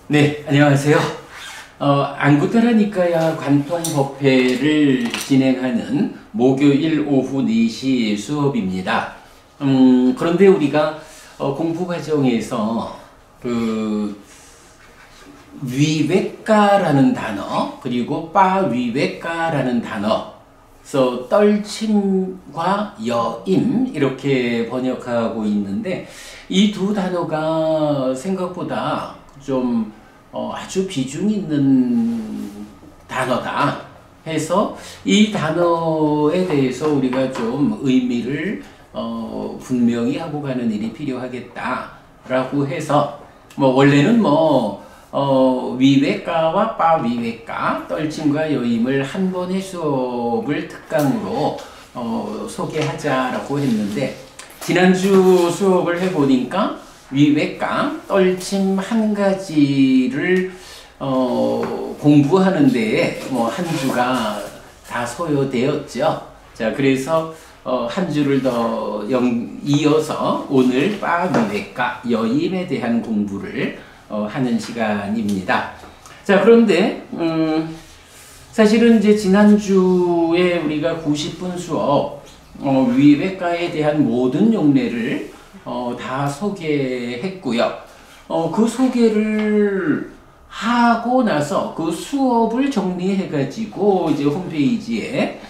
네, 안녕하세요. 안구따라니까야 관통법회를 진행하는 목요일 오후 4시 수업입니다. 그런데 우리가 공부 과정에서 위외가라는 단어 그리고 빠위외가라는 단어, 그래서 떨침과 여임 이렇게 번역하고 있는데 이 두 단어가 생각보다 좀 아주 비중 있는 단어다 해서 이 단어에 대해서 우리가 좀 의미를 분명히 하고 가는 일이 필요하겠다라고 해서 원래는 위외가와 빠위외가, 떨침과 여임을 한 번의 수업을 특강으로 소개하자라고 했는데 지난주 수업을 해보니까 위외가, 떨침 한 가지를 공부하는 데에 한 주가 다 소요되었죠. 자, 그래서 한 주를 더 이어서 오늘 빠위외가, 여임에 대한 공부를 하는 시간입니다. 자, 그런데 사실은 이제 지난주에 우리가 90분 수업 위외가에 대한 모든 용례를 다 소개했고요. 그 소개를 하고 나서 그 수업을 정리해가지고 이제 홈페이지에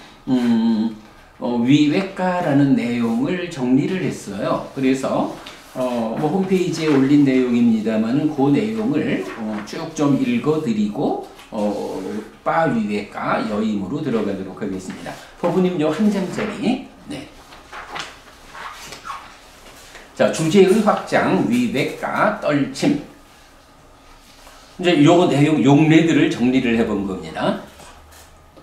위외가라는 내용을 정리를 했어요. 그래서 홈페이지에 올린 내용입니다만은 그 내용을 쭉 좀 읽어드리고 빠위외가 여임으로 들어가도록 하겠습니다. 법부님 요 한 장짜리. 네. 자, 주제의 확장, 위외가, 떨침. 이제 요 내용, 용례들을 정리를 해본 겁니다.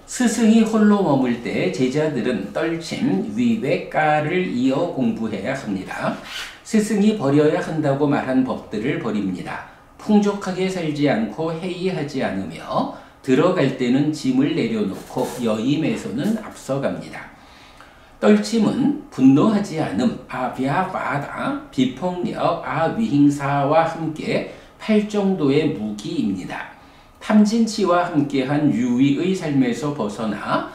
스승이 홀로 머물 때 제자들은 떨침, 위외가를 이어 공부해야 합니다. 스승이 버려야 한다고 말한 법들을 버립니다. 풍족하게 살지 않고 해이하지 않으며 들어갈 때는 짐을 내려놓고 여임에서는 앞서갑니다. 떨침은 분노하지 않음, 아비아바다, 비폭력, 아위행사와 함께 8정도의 무기입니다. 탐진치와 함께한 유위의 삶에서 벗어나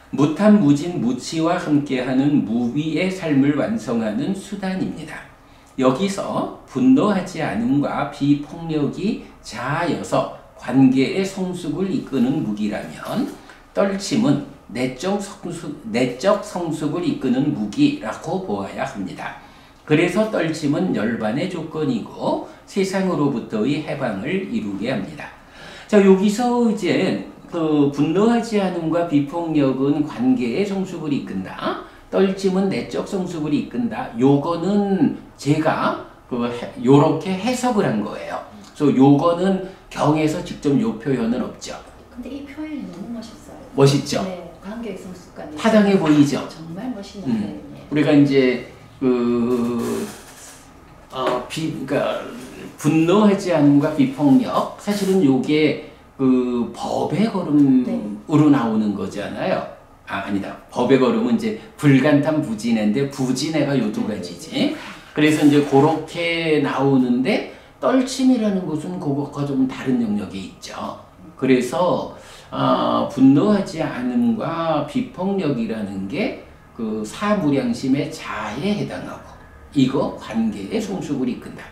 무탐무진 무치와 함께하는 무위의 삶을 완성하는 수단입니다. 여기서 분노하지 않음과 비폭력이 자아여서 관계의 성숙을 이끄는 무기라면 떨침은 내적 성숙을 이끄는 무기라고 보아야 합니다. 그래서 떨침은 열반의 조건이고 세상으로부터의 해방을 이루게 합니다. 자, 여기서 이제 분노하지 않음과 비폭력은 관계의 성숙을 이끈다. 떨침은 내적 성숙을 이끈다. 요거는 제가 요렇게 해석을 한 거예요. 그래서 요거는 경에서 직접 요 표현은 없죠. 근데 이 표현이 너무 멋있어요. 멋있죠? 네, 관계의 성숙까지. 타당해 보이죠? 정말 멋있는 표현이에요. 우리가 이제 그러니까 분노하지 않음과 비폭력, 사실은 요게 법의 걸음으로 나오는 거잖아요. 아니다. 법의 걸음은 이제 불간탐 부진해인데 부진해가 요 두 가지지. 그래서 이제 그렇게 나오는데 떨침이라는 것은 그것과 좀 다른 영역에 있죠. 그래서 분노하지 않음과 비폭력이라는 게 그 사무량심의 자아에 해당하고 이거 관계의 성숙을 이끈다.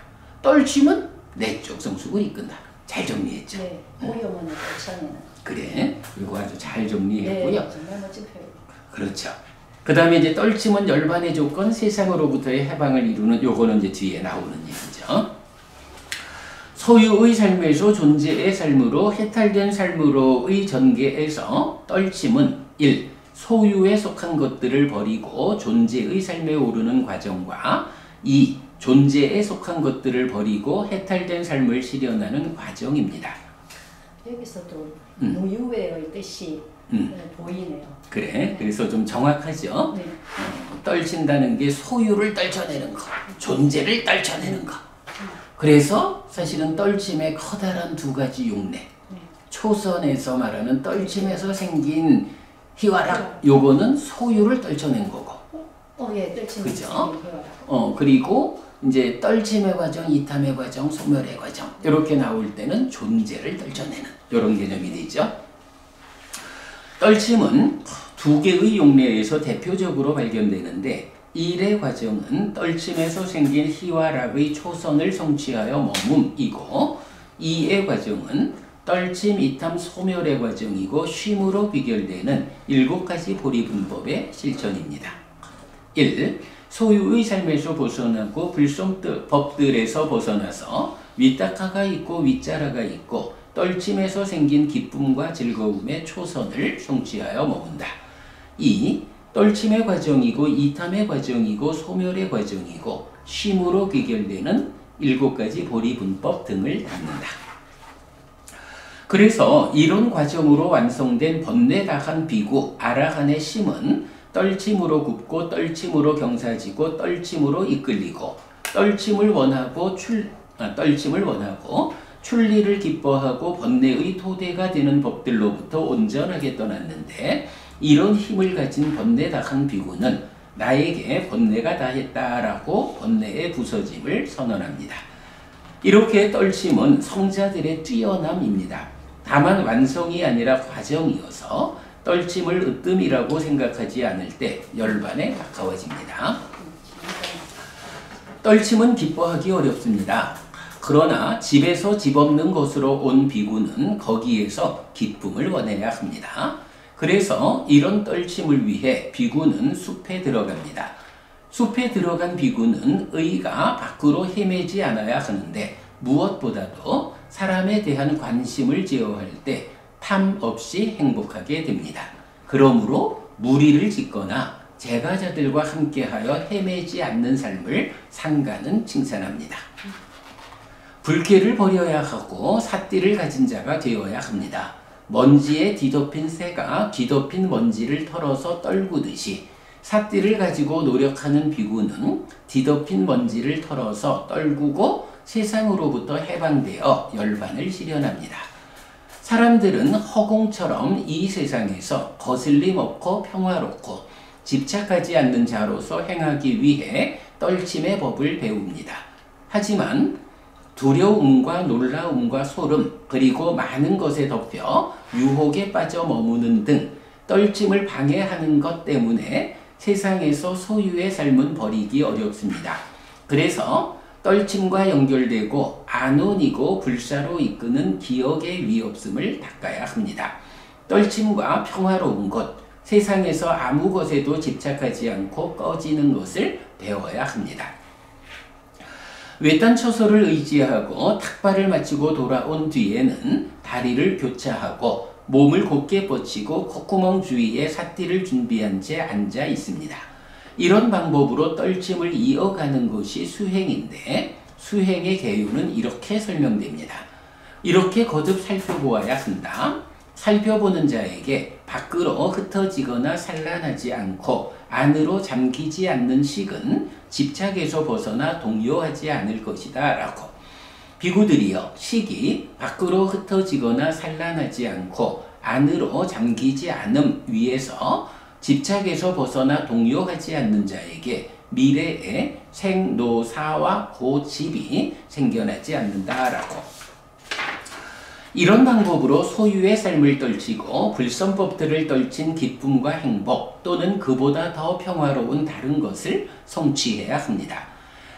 떨침은 내적 성숙을 이끈다. 잘 정리했죠? 네, 오염원의 떨침에는. 그래, 이거 아주 잘 정리했고요. 네, 정말 멋진 표현. 그렇죠. 그 다음에 이제 떨침은 열반의 조건, 세상으로부터의 해방을 이루는 요거는 이제 뒤에 나오는 얘기죠. 소유의 삶에서 존재의 삶으로 해탈된 삶으로의 전개에서 떨침은 1. 소유에 속한 것들을 버리고 존재의 삶에 오르는 과정과 2. 존재에 속한 것들을 버리고 해탈된 삶을 실현하는 과정입니다. 여기서도 무유의 뜻이 보이네요. 그래, 네. 그래서 좀 정확하죠? 네. 떨친다는 게 소유를 떨쳐내는 거, 존재를 떨쳐내는 거. 그래서 사실은 떨침의 커다란 두 가지 용례. 초선에서 말하는 떨침에서 생긴 희화락, 요거는 소유를 떨쳐낸 거고, 예, 떨침. 그죠? 그리고 이제 떨침의 과정, 이탐의 과정, 소멸의 과정 이렇게 나올 때는 존재를 떨쳐내는 이런 개념이 되죠. 떨침은 두 개의 용례에서 대표적으로 발견되는데 1의 과정은 떨침에서 생긴 희와 락의 초선을 성취하여 머뭅이고 2의 과정은 떨침, 이탐, 소멸의 과정이고 쉼으로 비결되는 7가지 보리분법의 실천입니다. 1. 소유의 삶에서 벗어나고 불성법들에서 벗어나서 윗다카가 있고 윗자라가 있고 떨침에서 생긴 기쁨과 즐거움의 초선을 성취하여 머문다. 2. 떨침의 과정이고 이탐의 과정이고 소멸의 과정이고 쉼으로 귀결되는 7가지 보리분법 등을 담는다. 그래서 이런 과정으로 완성된 번뇌다한 비구 아라한의 심은 떨침으로 굽고 떨침으로 경사지고 떨침으로 이끌리고 떨침을 원하고 출리를 기뻐하고 번뇌의 토대가 되는 법들로부터 온전하게 떠났는데 이런 힘을 가진 번뇌다한 비구는 나에게 번뇌가 다했다라고 번뇌의 부서짐을 선언합니다. 이렇게 떨침은 성자들의 뛰어남입니다. 다만 완성이 아니라 과정이어서 떨침을 으뜸이라고 생각하지 않을 때 열반에 가까워집니다. 떨침은 기뻐하기 어렵습니다. 그러나 집에서 집 없는 곳으로 온 비구는 거기에서 기쁨을 원해야 합니다. 그래서 이런 떨침을 위해 비구는 숲에 들어갑니다. 숲에 들어간 비구는 의가 밖으로 헤매지 않아야 하는데 무엇보다도 사람에 대한 관심을 제어할 때 탐 없이 행복하게 됩니다. 그러므로 무리를 짓거나 제가자들과 함께하여 헤매지 않는 삶을 상가는 칭찬합니다. 불쾌를 버려야 하고 삿띠를 가진 자가 되어야 합니다. 먼지에 뒤덮인 새가 뒤덮인 먼지를 털어서 떨구듯이 삿띠를 가지고 노력하는 비구는 뒤덮인 먼지를 털어서 떨구고 세상으로부터 해방되어 열반을 실현합니다. 사람들은 허공처럼 이 세상에서 거슬림 없고 평화롭고 집착하지 않는 자로서 행하기 위해 떨침의 법을 배웁니다. 하지만 두려움과 놀라움과 소름 그리고 많은 것에 덮여 유혹에 빠져 머무는 등 떨침을 방해하는 것 때문에 세상에서 소유의 삶은 버리기 어렵습니다. 그래서 떨침과 연결되고 안온이고 불사로 이끄는 기억의 위없음을 닦아야 합니다. 떨침과 평화로운 것, 세상에서 아무 것에도 집착하지 않고 꺼지는 것을 배워야 합니다. 외딴 처소를 의지하고 탁발을 마치고 돌아온 뒤에는 다리를 교차하고 몸을 곧게 뻗치고 콧구멍 주위에 삿띠를 준비한 채 앉아 있습니다. 이런 방법으로 떨침을 이어가는 것이 수행인데 수행의 개요는 이렇게 설명됩니다. 이렇게 거듭 살펴보아야 한다. 살펴보는 자에게 밖으로 흩어지거나 산란하지 않고 안으로 잠기지 않는 식은 집착에서 벗어나 동요하지 않을 것이다 라고. 비구들이여 식이 밖으로 흩어지거나 산란하지 않고 안으로 잠기지 않음 위에서 집착에서 벗어나 동요하지 않는 자에게 미래에 생노사와 고집이 생겨나지 않는다라고. 이런 방법으로 소유의 삶을 떨치고 불선법들을 떨친 기쁨과 행복 또는 그보다 더 평화로운 다른 것을 성취해야 합니다.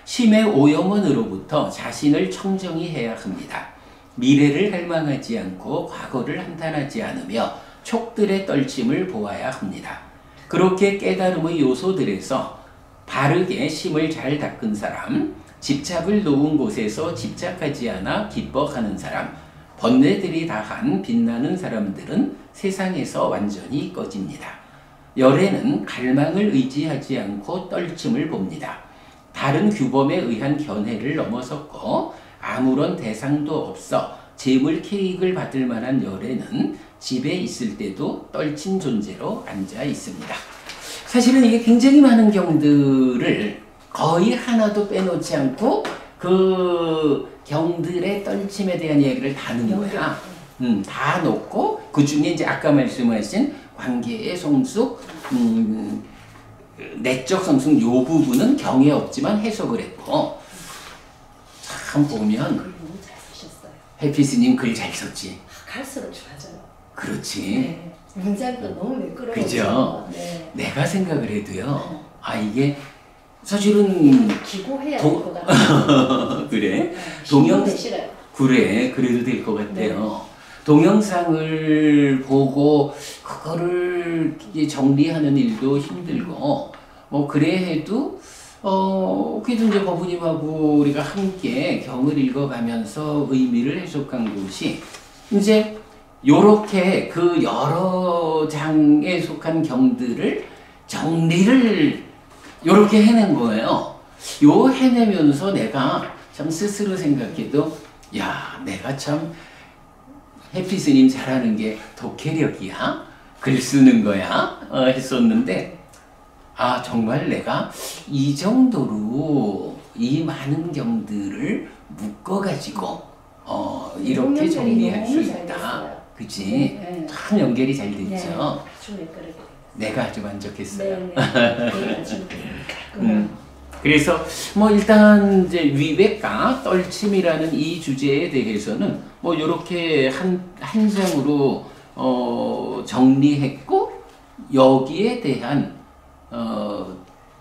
심의 오염원으로부터 자신을 청정히 해야 합니다. 미래를 갈망하지 않고 과거를 한탄하지 않으며 촉들의 떨침을 보아야 합니다. 그렇게 깨달음의 요소들에서 바르게 심을 잘 닦은 사람, 집착을 놓은 곳에서 집착하지 않아 기뻐하는 사람, 번뇌들이 다한 빛나는 사람들은 세상에서 완전히 꺼집니다. 열애는 갈망을 의지하지 않고 떨침을 봅니다. 다른 규범에 의한 견해를 넘어섰고 아무런 대상도 없어 재물 케이크를 받을 만한 열애는 집에 있을 때도 떨친 존재로 앉아 있습니다. 사실은 이게 굉장히 많은 경들을 거의 하나도 빼놓지 않고 그 경들의 떨침에 대한 이야기를 다 넣은 거야. 다 놓고 그 중에 이제 아까 말씀하신 관계의 성숙, 내적 성숙 요 부분은 경에 없지만 해석을 했고 참 보면 글 너무 잘 쓰셨어요. 해피스님 글 잘 썼지. 갈수록 좋아져요. 그렇지. 네. 문장도 너무 매끄러워. 그죠? 네. 내가 생각을 해도요. 아 이게 사실은 기고해야 될 것 같아요. 그래. 네. 동영 싫어요. 그래 그래도 될 것 같아요. 동영상을 보고 그거를 이제 정리하는 일도 힘들고 뭐 그래 해도 그래도 이제 법부님하고 우리가 함께 경을 읽어가면서 의미를 해석한 것이 이제 요렇게 그 여러 장에 속한 경들을 정리를 요렇게 해낸 거예요. 요 해내면서 내가 참 스스로 생각해도 야 내가 참 해피스님 잘하는 게 독해력이야? 글 쓰는 거야? 했었는데 아 정말 내가 이 정도로 이 많은 경들을 묶어가지고 이렇게 정리할 수 있다. 그치? 네. 참 연결이 잘 됐죠? 네. 아주 매끄럽게 됐어요. 내가 아주 만족했어요. 네. 아주 깔끔한. 그래서 뭐 일단 이제 위백과 떨침이라는 이 주제에 대해서는 뭐 이렇게 한 장으로 정리했고 여기에 대한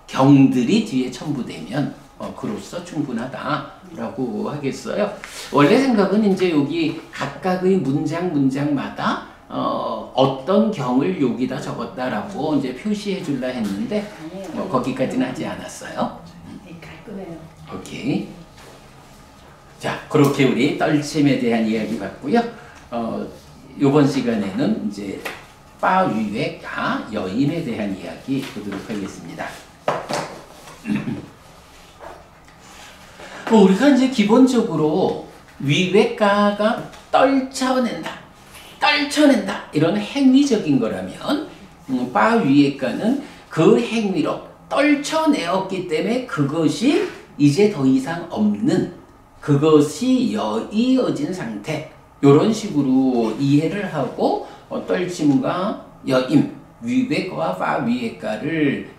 경들이 뒤에 첨부되면 그로써 충분하다라고 하겠어요. 원래 생각은 이제 여기 각각의 문장마다 어떤 경을 여기다 적었다라고 이제 표시해 줄라 했는데 뭐 거기까지는 하지 않았어요. 네, 깔끔해요. 오케이. 자, 그렇게 우리 떨침에 대한 이야기 봤고요. 이번 시간에는 이제 빠위외가 여임에 대한 이야기 보도록 하겠습니다. 우리가 이제 기본적으로 위외가가 떨쳐낸다 이런 행위적인 거라면 빠위외가는 그 행위로 떨쳐내었기 때문에 그것이 이제 더 이상 없는 그것이 이어진 상태 이런 식으로 이해를 하고 떨침과 여임, 위외가와 빠위외가를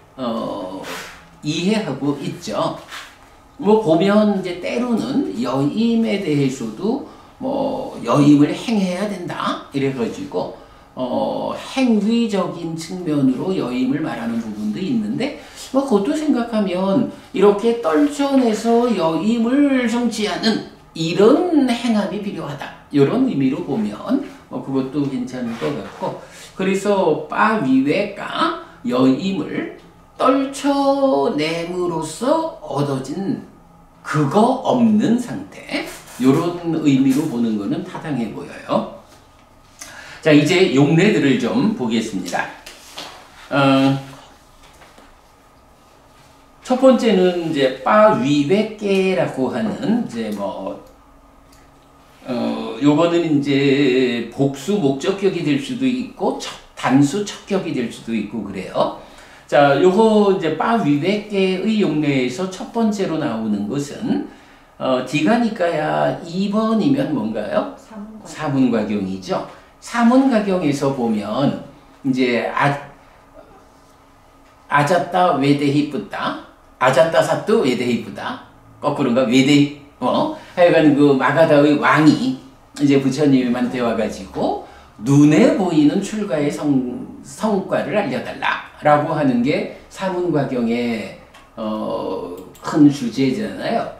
이해하고 있죠. 뭐 보면 이제 때로는 여임에 대해서도 뭐 여임을 행해야 된다 이래가지고 행위적인 측면으로 여임을 말하는 부분도 있는데 뭐 그것도 생각하면 이렇게 떨쳐내서 여임을 성취하는 이런 행함이 필요하다 이런 의미로 보면 그것도 괜찮을 것 같고 그래서 빠위외가 여임을 떨쳐냄으로써 얻어진 그거 없는 상태 이런 의미로 보는 것은 타당해 보여요. 자 이제 용례들을 좀 보겠습니다. 첫 번째는 이제 빠위외께라고 하는 이제 요거는 이제 복수 목적격이 될 수도 있고 단수 척격이 될 수도 있고 그래요. 자, 요거 이제 빠위외께의 용례에서 첫 번째로 나오는 것은 디가니까야 2번이면 뭔가요? 사문과경이죠. 사문과경에서 보면 이제 아잡다 외대히 뿌다 아잡다 사뚜 외대히 뿌다 거꾸로인가 외대히 하여간 그 마가다의 왕이 이제 부처님한테 와가지고 눈에 보이는 출가의 성과를 알려달라라고 하는 게 사문과경의 큰 주제잖아요.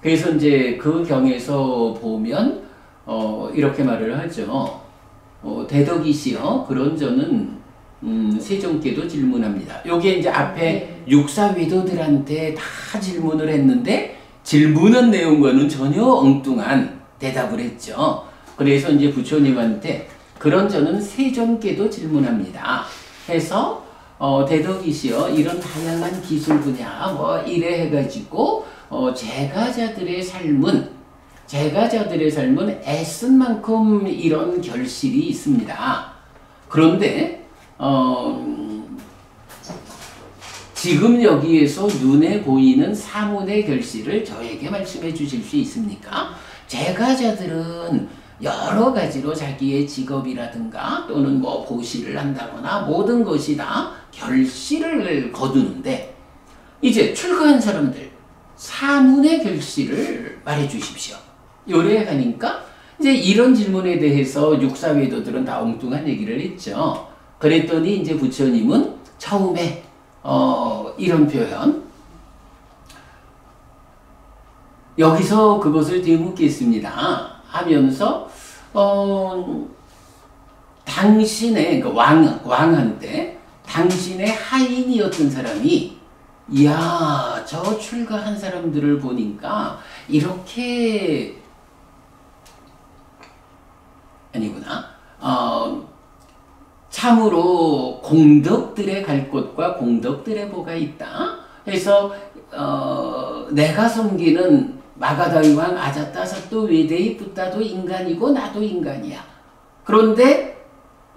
그래서 이제 그 경에서 보면 이렇게 말을 하죠. 대덕이시여 그런저는 세종께도 질문합니다. 요게 이제 앞에 육사외도들한테 다 질문을 했는데 질문한 내용과는 전혀 엉뚱한 대답을 했죠. 그래서 이제 부처님한테 그런저는 세종께도 질문합니다. 해서 대덕이시여 이런 다양한 기술 분야 뭐 이래 해가지고 제가자들의 삶은 애쓴 만큼 이런 결실이 있습니다. 그런데 지금 여기에서 눈에 보이는 사문의 결실을 저에게 말씀해 주실 수 있습니까? 제가자들은 여러 가지로 자기의 직업이라든가 또는 뭐 보시를 한다거나 모든 것이 다 결실을 거두는데 이제 출가한 사람들 사문의 결실을 말해 주십시오. 요래 하니까 이제 이런 질문에 대해서 육사외도들은 다 엉뚱한 얘기를 했죠. 그랬더니 이제 부처님은 처음에 이런 표현 여기서 그것을 되묻겠습니다 하면서 당신의 그 왕한테 당신의 하인이었던 사람이 이야 저 출가한 사람들을 보니까 이렇게 아니구나 참으로 공덕들의 갈 곳과 공덕들의 보가 있다. 그래서 내가 섬기는 마가다위 왕 아자타사또 외대이 붓다도 인간이고 나도 인간이야. 그런데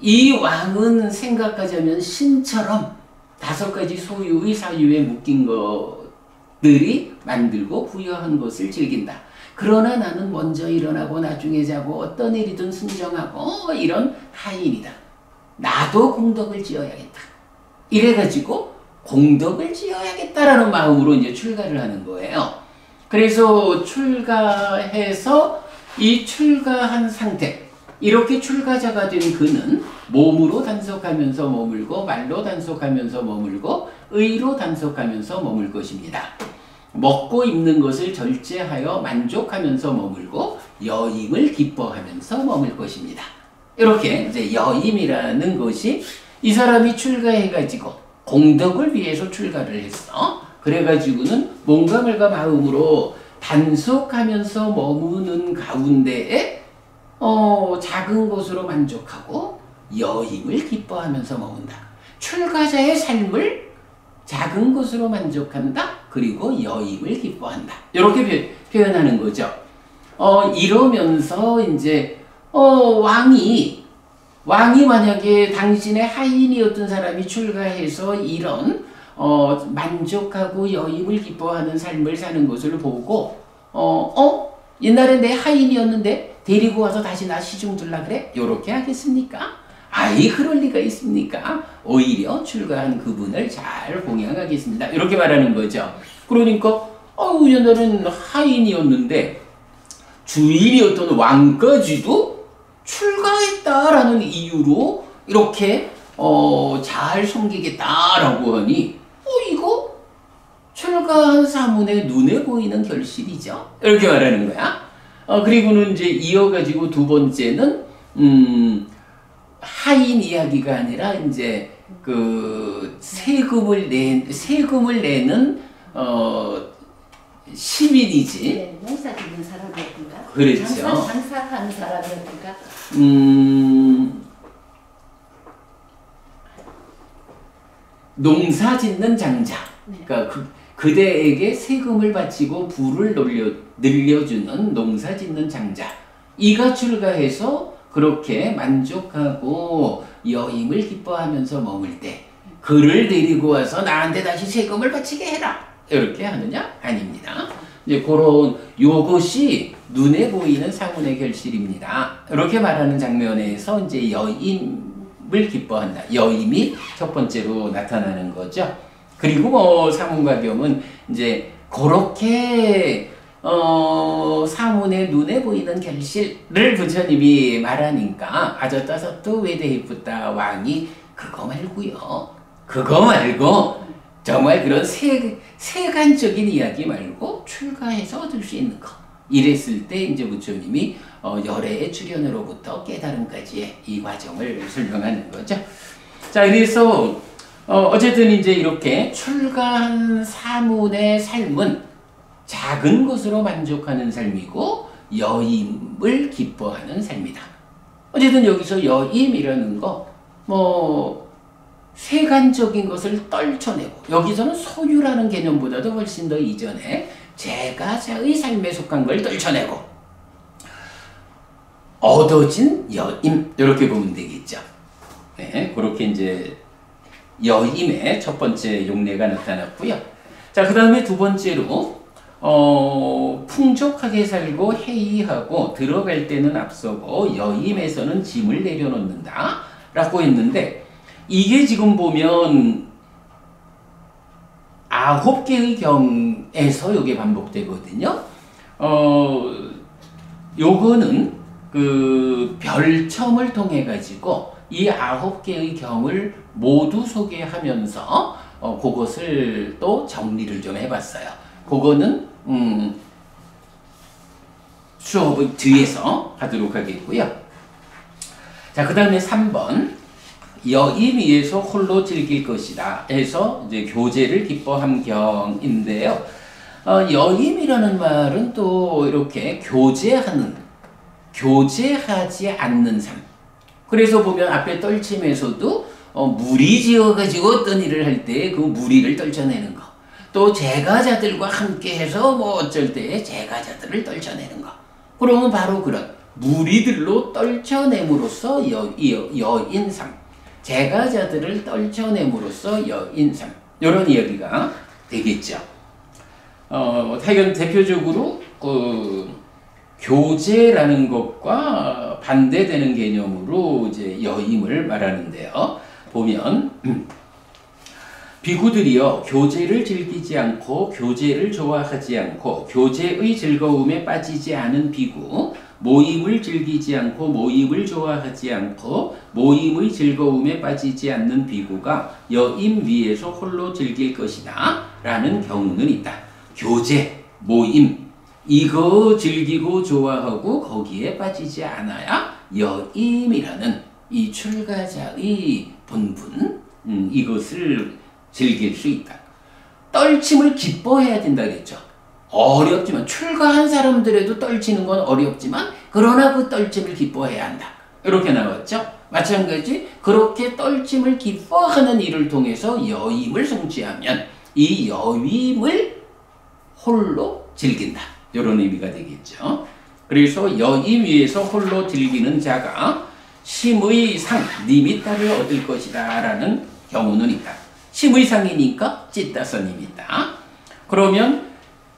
이 왕은 생각하자면 신처럼 5가지 소유의 사유에 묶인 것들이 만들고 부여한 것을 즐긴다. 그러나 나는 먼저 일어나고 나중에 자고 어떤 일이든 순정하고 이런 하인이다. 나도 공덕을 지어야겠다. 이래가지고 공덕을 지어야겠다라는 마음으로 이제 출가를 하는 거예요. 그래서 출가해서 이 출가한 상태, 이렇게 출가자가 된 그는 몸으로 단속하면서 머물고 말로 단속하면서 머물고 의로 단속하면서 머물 것입니다. 먹고 입는 것을 절제하여 만족하면서 머물고 여임을 기뻐하면서 머물 것입니다. 이렇게 이제 여임이라는 것이 이 사람이 출가해가지고 공덕을 위해서 출가를 했어. 그래가지고는 몸과 말과 마음으로 단속하면서 머무는 가운데에 작은 것으로 만족하고 여임을 기뻐하면서 머문다. 출가자의 삶을 작은 것으로 만족한다. 그리고 여임을 기뻐한다. 이렇게 표현하는 거죠. 이러면서 이제 왕이 만약에 당신의 하인이었던 사람이 출가해서 이런 만족하고 여임을 기뻐하는 삶을 사는 것을 보고 옛날에 내 하인이었는데 데리고 와서 다시 나 시중 둘라 그래? 요렇게 하겠습니까? 아이 그럴 리가 있습니까? 오히려 출가한 그분을 잘 봉양하겠습니다. 이렇게 말하는 거죠. 그러니까 옛날엔 하인이었는데 주인이었던 왕까지도 출가했다라는 이유로 이렇게 잘 섬기겠다라고 하니 이거 출가한 사문의 눈에 보이는 결실이죠. 이렇게 말하는 거야. 그리고는 이제 이어가지고 두 번째는 하인 이야기가 아니라 이제 그 세금을 내는 시민이지. 네, 농사 짓는 사람이었던가? 그렇죠. 장사하는 사람이었던가? 농사 짓는 장자. 네. 그러니까 그대에게 세금을 바치고 부를 늘려주는 농사 짓는 장자. 이가 출가해서 그렇게 만족하고 여임을 기뻐하면서 머물 때 그를 데리고 와서 나한테 다시 세금을 바치게 해라. 이렇게 하느냐? 아닙니다. 이제 그런 요것이 눈에 보이는 사문의 결실입니다. 이렇게 말하는 장면에서 이제 여임을 기뻐한다. 여임이 첫 번째로 나타나는 거죠. 그리고 사문과경은 이제 그렇게 사문의 눈에 보이는 결실을 부처님이 말하니까 아저따서또 외대히붓다 왕이 그거 말고 정말 그런 세간적인 이야기 말고 출가해서 얻을 수 있는 거. 이랬을 때 이제 부처님이 열애의 출현으로부터 깨달음까지의 이 과정을 설명하는 거죠. 자, 그래서 어쨌든 이제 이렇게 출가한 사문의 삶은 작은 것으로 만족하는 삶이고 여임을 기뻐하는 삶이다. 어쨌든 여기서 여임이라는 거 세간적인 것을 떨쳐내고 여기서는 소유라는 개념보다도 훨씬 더 이전에 제가자의 삶에 속한 걸 떨쳐내고 얻어진 여임 이렇게 보면 되겠죠. 네, 그렇게 이제 여임의 첫 번째 용례가 나타났고요. 자, 그 다음에 두 번째로 풍족하게 살고 해이하고 들어갈 때는 앞서고 여임에서는 짐을 내려놓는다 라고 했는데 이게 지금 보면 9개의 경에서 이게 반복되거든요. 요거는 그 별첨을 통해 가지고 이 9개의 경을 모두 소개하면서 그것을 또 정리를 좀 해봤어요. 그거는 수업을 뒤에서 하도록 하겠고요. 자, 그 다음에 3번 여임 위에서 홀로 즐길 것이다 해서 이제 교제를 기뻐함 경인데요. 여임이라는 말은 또 이렇게 교제하지 않는 삶. 그래서 보면 앞에 떨침에서도 무리지어 가지고 어떤 일을 할 때 그 무리를 떨쳐내는 거. 또 제가자들과 함께 해서 뭐 어쩔 때 제가자들을 떨쳐내는 거. 그러면 바로 그런 무리들로 떨쳐냄으로써 여인삼. 제가자들을 떨쳐냄으로써 여인삼. 이런 이야기가 되겠죠. 대표적으로 교제라는 것과 반대되는 개념으로 이제 여임을 말하는데요. 보면 비구들이여 교제를 즐기지 않고 교제를 좋아하지 않고 교제의 즐거움에 빠지지 않은 비구, 모임을 즐기지 않고 모임을 좋아하지 않고 모임의 즐거움에 빠지지 않는 비구가 여임 위에서 홀로 즐길 것이다 라는 경우는 있다. 교제, 모임 이거 즐기고 좋아하고 거기에 빠지지 않아야 여임이라는 이 출가자의 본분 이것을 즐길 수 있다. 떨침을 기뻐해야 된다 그랬죠. 어렵지만 출가한 사람들에도 떨치는 건 어렵지만 그러나 그 떨침을 기뻐해야 한다. 이렇게 나왔죠. 마찬가지 그렇게 떨침을 기뻐하는 일을 통해서 여임을 성취하면 이 여임을 홀로 즐긴다. 이런 의미가 되겠죠. 그래서 여임 위에서 홀로 즐기는 자가 심의 상, 니미따를 얻을 것이다 라는 경우는 있다. 심의 상이니까 찌따서 니미따. 그러면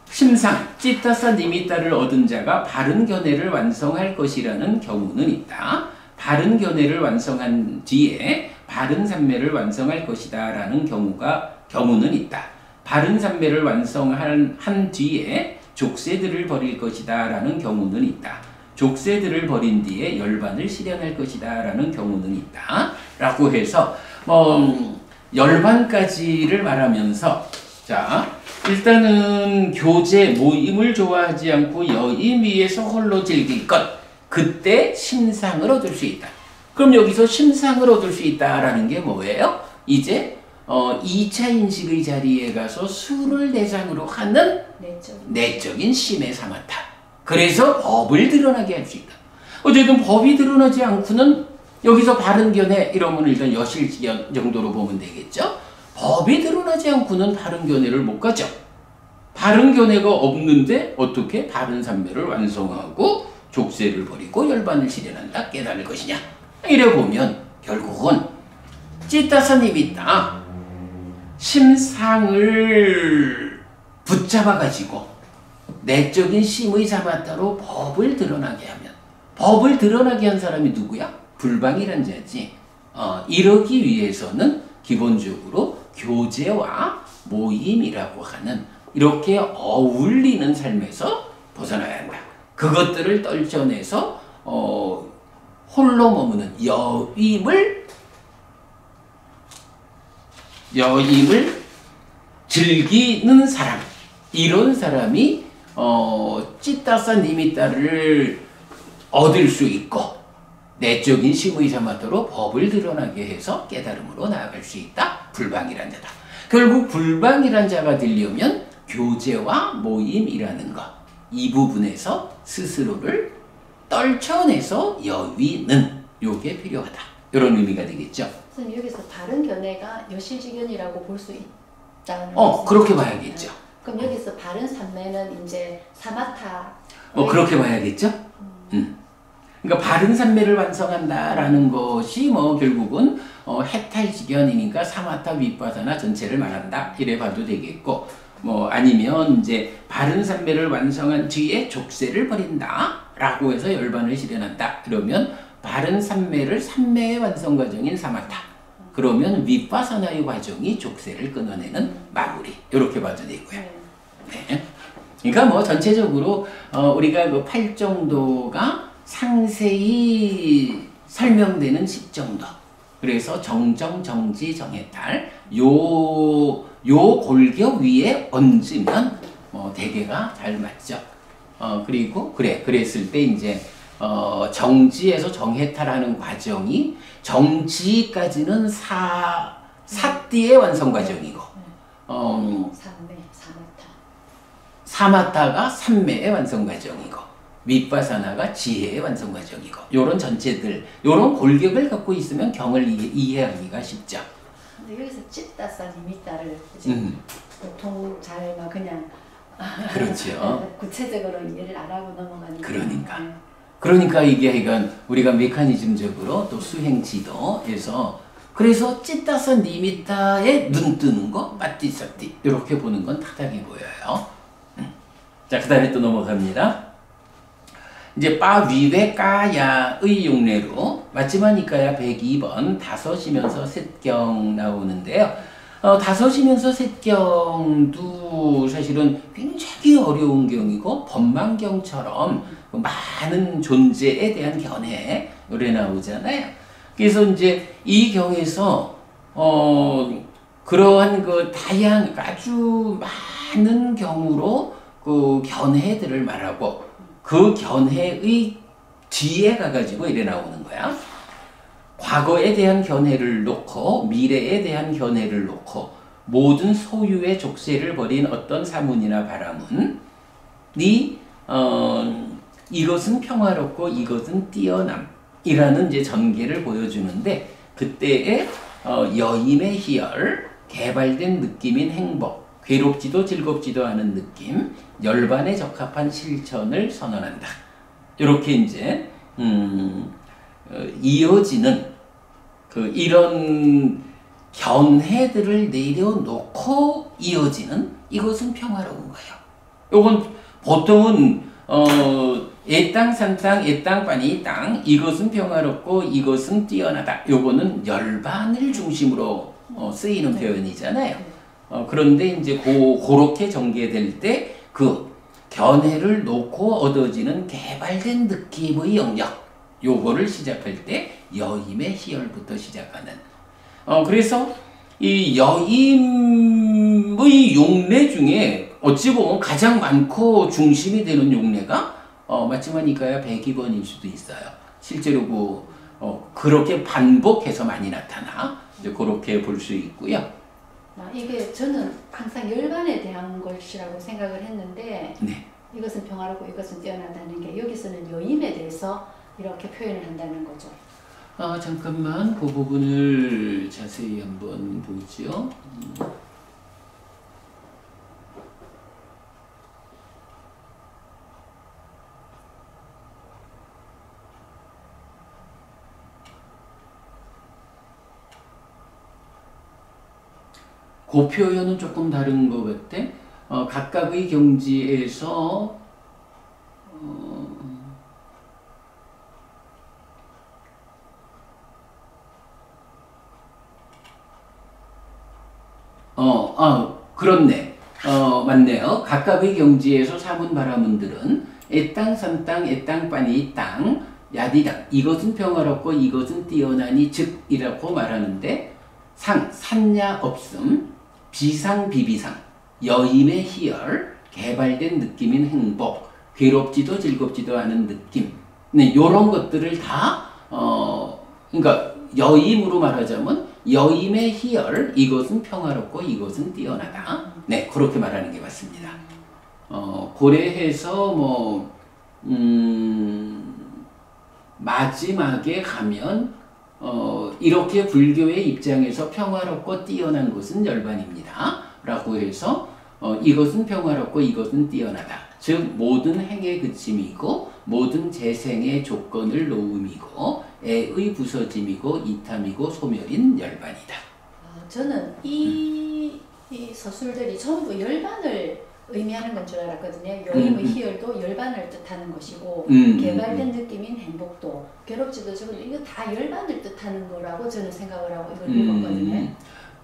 심상, 찌따서 니미따를 얻은 자가 바른 견해를 완성할 것이라는 경우는 있다. 바른 견해를 완성한 뒤에 바른 삼매를 완성할 것이다 라는 경우는 있다. 바른 삼매를 완성한 뒤에 족쇄들을 버릴 것이다 라는 경우는 있다. 족쇄들을 버린 뒤에 열반을 실현할 것이다 라는 경우는 있다. 라고 해서 열반까지를 말하면서 자 일단은 교제, 모임을 좋아하지 않고 여임 위에서 홀로 즐길 것 그때 심상을 얻을 수 있다. 그럼 여기서 심상을 얻을 수 있다라는 게 뭐예요? 이제 2차 인식의 자리에 가서 수를 대상으로 하는 내적인 심의 사마타. 그래서 법을 드러나게 할 수 있다. 어쨌든 법이 드러나지 않고는 여기서 바른 견해 이러면 일단 여실견 정도로 보면 되겠죠. 법이 드러나지 않고는 바른 견해를 못 가죠. 바른 견해가 없는데 어떻게 바른 삼매를 완성하고 족쇄를 버리고 열반을 실현한다 깨달을 것이냐. 이래 보면 결국은 찌따선입이 있다. 심상을 붙잡아 가지고 내적인 심의 사마타로 법을 드러나게 하면 법을 드러나게 한 사람이 누구야? 불방이란 자지. 이러기 위해서는 기본적으로 교제와 모임이라고 하는 이렇게 어울리는 삶에서 벗어나야 한다. 그것들을 떨쳐내서 홀로 머무는 여임을 즐기는 사람, 이런 사람이 찌따사 니미따를 얻을 수 있고 내적인 심의 사마토로 법을 드러나게 해서 깨달음으로 나아갈 수 있다. 불방이란 자다. 결국 불방이란 자가 되려면 교제와 모임이라는 것, 이 부분에서 스스로를 떨쳐내서 여위는 요게 필요하다. 이런 의미가 되겠죠. 선생님 여기서 바른 견해가 여실지견이라고 볼 수 있다는 그렇게 봐야겠죠. 그럼 여기서 바른 삼매는 이제 사마타 그렇게 봐야겠죠. 그러니까 바른 삼매를 완성한다라는 것이 결국은 해탈지견이니까 사마타 윗바사나 전체를 말한다 이래 봐도 되겠고 아니면 이제 바른 삼매를 완성한 뒤에 족쇄를 버린다라고 해서 열반을 실현한다. 그러면 바른 삼매를 삼매의 완성 과정인 사마타 그러면 윗바사나의 과정이 족쇄를 끊어내는 마무리. 이렇게 봐도 되고요. 네. 그러니까 뭐 전체적으로 우리가 그 팔정도가 상세히 설명되는 10정도. 그래서 정정, 정지, 정해탈 요 골격 위에 얹으면 대개가 잘 맞죠. 그리고 그랬을 때 이제 정지에서 정해탈하는 과정이 정지까지는 사띠의 완성 과정이고 사마타가 삼매의 완성 과정이고 윗바사나가 지혜의 완성 과정이고 요런 전체들 요런 골격을 갖고 있으면 경을 이해하기가 쉽죠. 근데 여기서 찌따사 니미따를 이제 보통 잘 막 그냥 그렇죠. 구체적으로 이해를 안 하고 넘어가는 그러니까 이게 이건 우리가 메커니즘적으로 또 수행 지도에서 그래서 찌따서 니미따에 눈 뜨는 거 빠띠사띠 이렇게 보는 건 타당해 보여요. 자, 그 다음에 또 넘어갑니다. 이제 빠 위외 까야의 용례로 마지막이까야 102번 다섯이면서 셋경 나오는데요. 다섯이면서 셋경도 사실은 굉장히 어려운 경이고 법망경처럼 많은 존재에 대한 견해 요래 나오잖아요. 그래서 이제 이 경에서 그러한 그 아주 많은 경우로 그 견해들을 말하고 그 견해의 뒤에 가가지고 이래 나오는 거야. 과거에 대한 견해를 놓고 미래에 대한 견해를 놓고 모든 소유의 족쇄를 버린 어떤 사문이나 바람은 이것은 평화롭고 이것은 뛰어남이라는 이제 전개를 보여주는데 그때의 여임의 희열, 개발된 느낌인 행복, 괴롭지도 즐겁지도 않은 느낌, 열반에 적합한 실천을 선언한다. 이렇게 이제 이어지는 이런 견해들을 내려놓고 이어지는 이것은 평화로운 거예요. 요건 보통은 애땅 산땅 애땅 빠니 땅 이것은 평화롭고 이것은 뛰어나다. 요거는 열반을 중심으로 쓰이는 표현이잖아요. 그런데 이제 그렇게 전개될 때 그 견해를 놓고 얻어지는 개발된 느낌의 영역 요거를 시작할 때 여임의 희열부터 시작하는 그래서 이 여임의 용례 중에 어찌 보면 가장 많고 중심이 되는 용례가 마지막이니까야 102번일 수도 있어요. 실제로 그렇게 반복해서 많이 나타나 이제 그렇게 볼 수 있고요. 이게 저는 항상 열반에 대한 것이라고 생각을 했는데 네. 이것은 평화롭고 이것은 뛰어나다는 게 여기서는 여임에 대해서 이렇게 표현을 한다는 거죠. 잠깐만 그 부분을 자세히 한번 보죠. 그 표현은 조금 다른 것 같아. 각각의 경지에서 그렇네. 맞네요. 각각의 경지에서 삼은 바라문들은 애땅 삼땅 애땅 빠니 땅 야디당 이것은 평화롭고 이것은 뛰어나니 즉이라고 말하는데 산야 없음 비상 비비상 여임의 희열 개발된 느낌인 행복 괴롭지도 즐겁지도 않은 느낌 네, 요런 것들을 다 그러니까 여임으로 말하자면 여임의 희열 이것은 평화롭고 이것은 뛰어나다 네 그렇게 말하는 게 맞습니다. 고래해서 마지막에 가면 이렇게 불교의 입장에서 평화롭고 뛰어난 것은 열반입니다. 라고 해서 이것은 평화롭고 이것은 뛰어나다. 즉 모든 행의 그침이고 모든 재생의 조건을 놓음이고 애의 부서짐이고 이탐이고 소멸인 열반이다. 저는 이 서술들이 전부 열반을 의미하는 건 줄 알았거든요. 여임의 희열도 열반을 뜻하는 것이고 개발된 느낌인 행복도 괴롭지도 저도 이거 다 열반을 뜻하는 거라고 저는 생각을 하고 이걸 읽었거든요.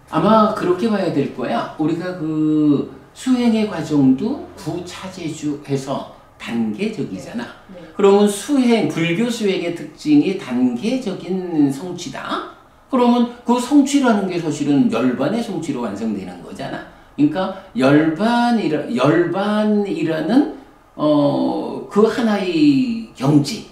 아마 그렇게 봐야 될 거야. 우리가 그 수행의 과정도 부차제주 해서 단계적이잖아. 네. 네. 그러면 수행, 불교 수행의 특징이 단계적인 성취다. 그러면 그 성취라는 게 사실은 열반의 성취로 완성되는 거잖아. 그러니까 열반이라는 그 하나의 경지,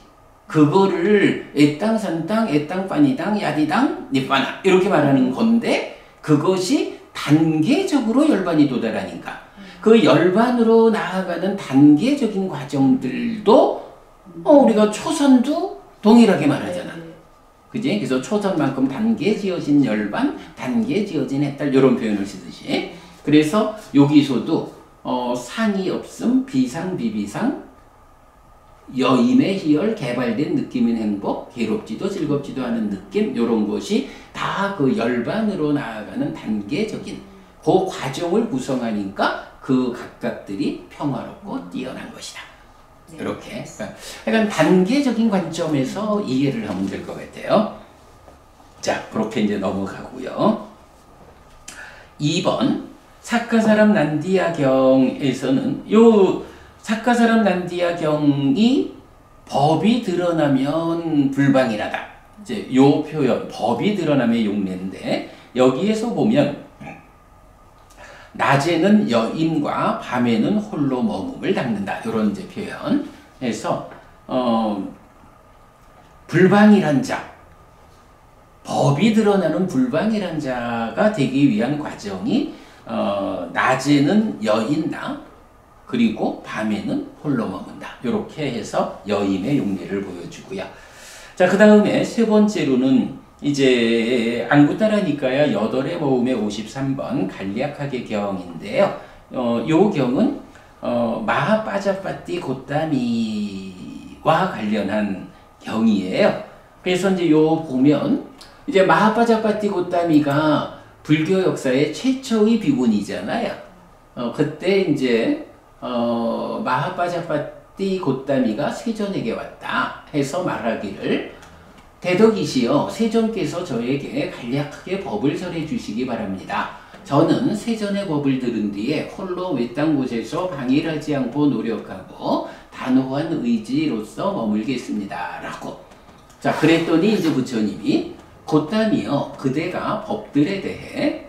그거를 애땅 산땅 애땅 빠니당 야디당 니빠나 이렇게 말하는 건데, 그것이 단계적으로 열반이 도달하니까 그 열반으로 나아가는 단계적인 과정들도 우리가 초선도 동일하게 말하잖아. 그지? 그래서 초선만큼 단계 지어진 열반, 단계 지어진 해탈, 이런 표현을 쓰듯이. 그래서 여기서도 상이 없음, 비상, 비비상, 여임의 희열, 개발된 느낌인 행복, 괴롭지도 즐겁지도 않은 느낌, 이런 것이 다 그 열반으로 나아가는 단계적인 그 과정을 구성하니까 그 각각들이 평화롭고 뛰어난 것이다. 네. 이렇게. 약간 단계적인 관점에서 이해를 하면 될 것 같아요. 자, 그렇게 이제 넘어가고요. 2번, 사카사람 난디야경에서는 요 사카사람 난디야경이 법이 드러나면 불방이라다. 이제 요 표현, 법이 드러나면 용례인데, 여기에서 보면 낮에는 여임과 밤에는 홀로 머금을 닦는다. 이런 이제 표현에서 불방이란 자, 법이 드러나는 불방이란 자가 되기 위한 과정이 낮에는 여인다. 그리고 밤에는 홀로 머문다. 이렇게 해서 여임의 용례를 보여주고요. 자, 그 다음에 세 번째로는 이제 안구따라니까야 여덟의 모음의 53번 간략하게 경인데요. 요 경은 마하빠자빠띠 고따미와 관련한 경이에요. 그래서 이제 요 보면 이제 마하빠자빠띠 고따미가 불교 역사의 최초의 비군이잖아요. 그때 이제 마하빠자빠띠 고따미가 세존에게 왔다 해서 말하기를, 대덕이시여, 세존께서 저에게 간략하게 법을 설해 주시기 바랍니다. 저는 세존의 법을 들은 뒤에 홀로 외딴 곳에서 방일하지 않고 노력하고 단호한 의지로서 머물겠습니다. 라고. 자, 그랬더니 이제 부처님이 고따미여, 그대가 법들에 대해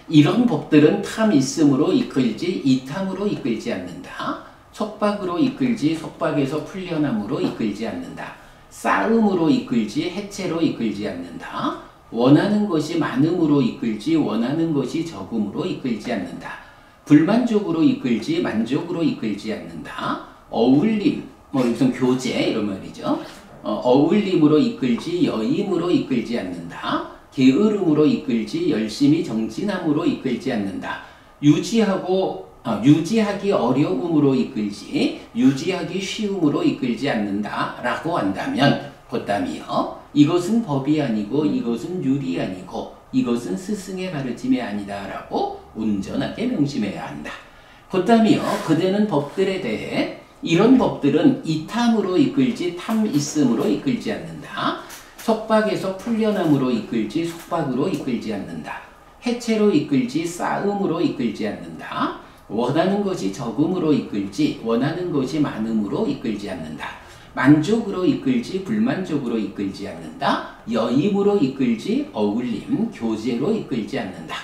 이런 법들은 탐 있음으로 이끌지 이탐으로 이끌지 않는다. 속박으로 이끌지 속박에서 풀려남으로 이끌지 않는다. 싸움으로 이끌지 해체로 이끌지 않는다. 원하는 것이 많음으로 이끌지 원하는 것이 적음으로 이끌지 않는다. 불만족으로 이끌지 만족으로 이끌지 않는다. 어울림, 무슨 교제 이런 말이죠. 어울림으로 이끌지 여임으로 이끌지 않는다. 게으름으로 이끌지 열심히 정진함으로 이끌지 않는다. 유지하기 어려움으로 이끌지 유지하기 쉬움으로 이끌지 않는다 라고 한다면, 곧다미여, 이것은 법이 아니고 이것은 율이 아니고 이것은 스승의 가르침이 아니다 라고 온전하게 명심해야 한다. 곧다미여, 그대는 법들에 대해 이런 법들은 이탐으로 이끌지 탐 있음으로 이끌지 않는다. 속박에서 풀려남으로 이끌지 속박으로 이끌지 않는다. 해체로 이끌지 싸움으로 이끌지 않는다. 원하는 것이 적음으로 이끌지 원하는 것이 많음으로 이끌지 않는다. 만족으로 이끌지 불만족으로 이끌지 않는다. 여임으로 이끌지 어울림, 교제로 이끌지 않는다.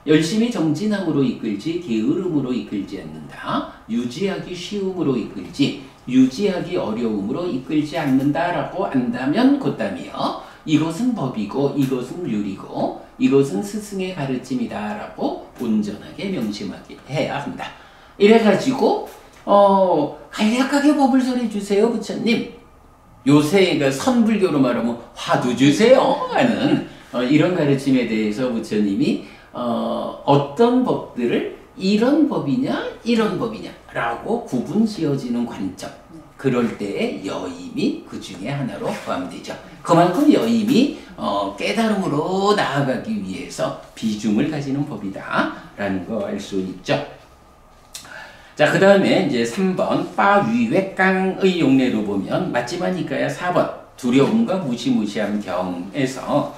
열심히 정진함으로 이끌지 게으름으로 이끌지 않는다. 유지하기 쉬움으로 이끌지 유지하기 어려움으로 이끌지 않는다라고 안다면, 곧다미여, 이것은 법이고 이것은 율이고 이것은 스승의 가르침이다라고 온전하게 명심하게 해야 한다. 이래가지고 간략하게 법을 설해주세요 부처님. 요새 그 선불교로 말하면 화두 주세요 하는 이런 가르침에 대해서 부처님이 어떤 법들을 이런 법이냐 이런 법이냐 라고 구분 지어지는 관점, 그럴 때의 여임이 그 중에 하나로 포함되죠. 그만큼 여임이 깨달음으로 나아가기 위해서 비중을 가지는 법이다 라는 거 알 수 있죠. 자, 그 다음에 이제 3번 빠위외깡의 용례로 보면 맞지마니까야 4번 두려움과 무시무시한 경에서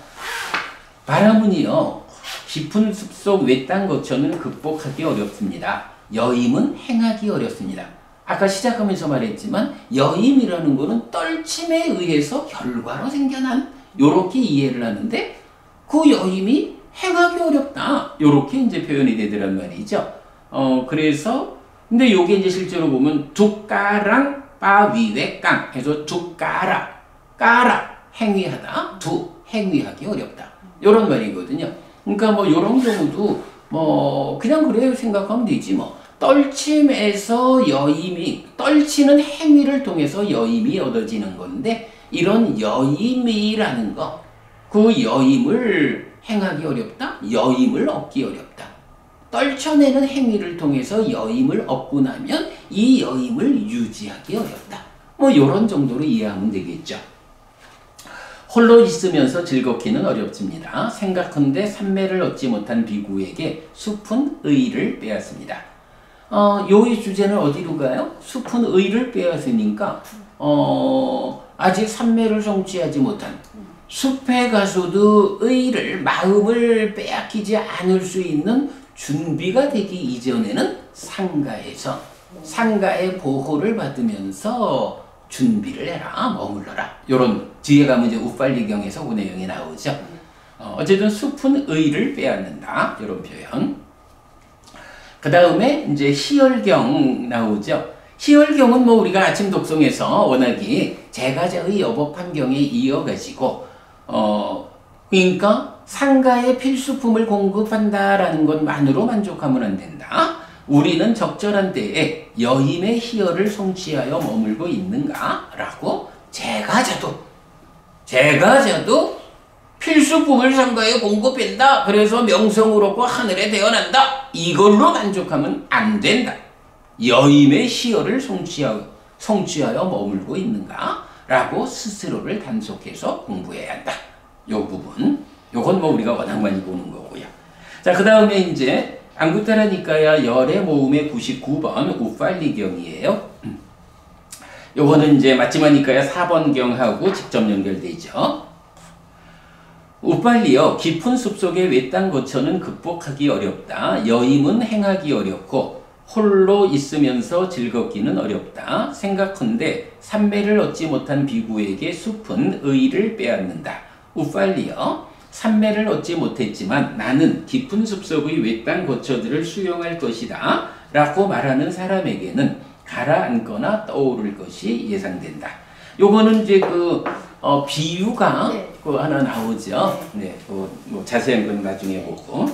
바라문이요 깊은 숲속 외딴 거처는 극복하기 어렵습니다. 여임은 행하기 어렵습니다. 아까 시작하면서 말했지만 여임이라는 거는 떨침에 의해서 결과로 생겨난 요렇게 이해를 하는데 그 여임이 행하기 어렵다 요렇게 이제 표현이 되더란 말이죠. 그래서 근데 요게 이제 실제로 보면 두까랑 빠위외깡 해서 두까라 까라 행위하다 두 행위하기 어렵다 요런 말이거든요. 그러니까 뭐 요런 경우도 뭐 그냥 그래요 생각하면 되지 뭐. 떨침에서 여임이 떨치는 행위를 통해서 여임이 얻어지는 건데 이런 여임이라는 거 그 여임을 행하기 어렵다 여임을 얻기 어렵다 떨쳐내는 행위를 통해서 여임을 얻고 나면 이 여임을 유지하기 어렵다 뭐 요런 정도로 이해하면 되겠죠. 홀로 있으면서 즐겁기는 어렵습니다. 생각컨대 삼매를 얻지 못한 비구에게 숲은 의를 빼앗습니다. 요의 주제는 어디로 가요? 숲은 의를 빼앗으니까 아직 삼매를 성취하지 못한 숲에 가서도 의를 마음을 빼앗기지 않을 수 있는 준비가 되기 이전에는 상가에서 상가의 보호를 받으면서 준비를 해라 머물러라 요런 뒤에 가면 이제 우빨리경에서 그 내용이 나오죠. 어쨌든 숲은 의를 빼앗는다 요런 표현. 그 다음에 이제 희열경 나오죠. 희열경은 뭐 우리가 아침 독송에서 워낙에 제가자의 여법함경에 이어가지고 그러니까 상가에 필수품을 공급한다라는 것만으로 만족하면 안 된다. 우리는 적절한 때에 여임의 희열을 성취하여 머물고 있는가라고 제가자도 필수품을 상가에 공급한다. 그래서 명성을 얻고 하늘에 태어난다. 이걸로 만족하면 안 된다. 여임의 희열을 성취하여 머물고 있는가? 라고 스스로를 단속해서 공부해야 한다. 요 부분. 요건 뭐 우리가 워낙 많이 보는 거고요. 자, 그 다음에 이제 안구타라니까야 열의 모음의 99번 우팔리경이에요. 요거는 이제 맞지마니까야 4번 경하고 직접 연결되죠. 우빨리여 깊은 숲속의 외딴 거처는 극복하기 어렵다. 여임은 행하기 어렵고 홀로 있으면서 즐겁기는 어렵다. 생각컨대 삼매를 얻지 못한 비구에게 숲은 의를 빼앗는다. 우빨리여 삼매를 얻지 못했지만 나는 깊은 숲속의 외딴 거처들을 수용할 것이다. 라고 말하는 사람에게는 가라앉거나 떠오를 것이 예상된다. 요거는 이제 비유가 그 하나 나오죠. 네, 뭐 자세한 건 나중에 보고.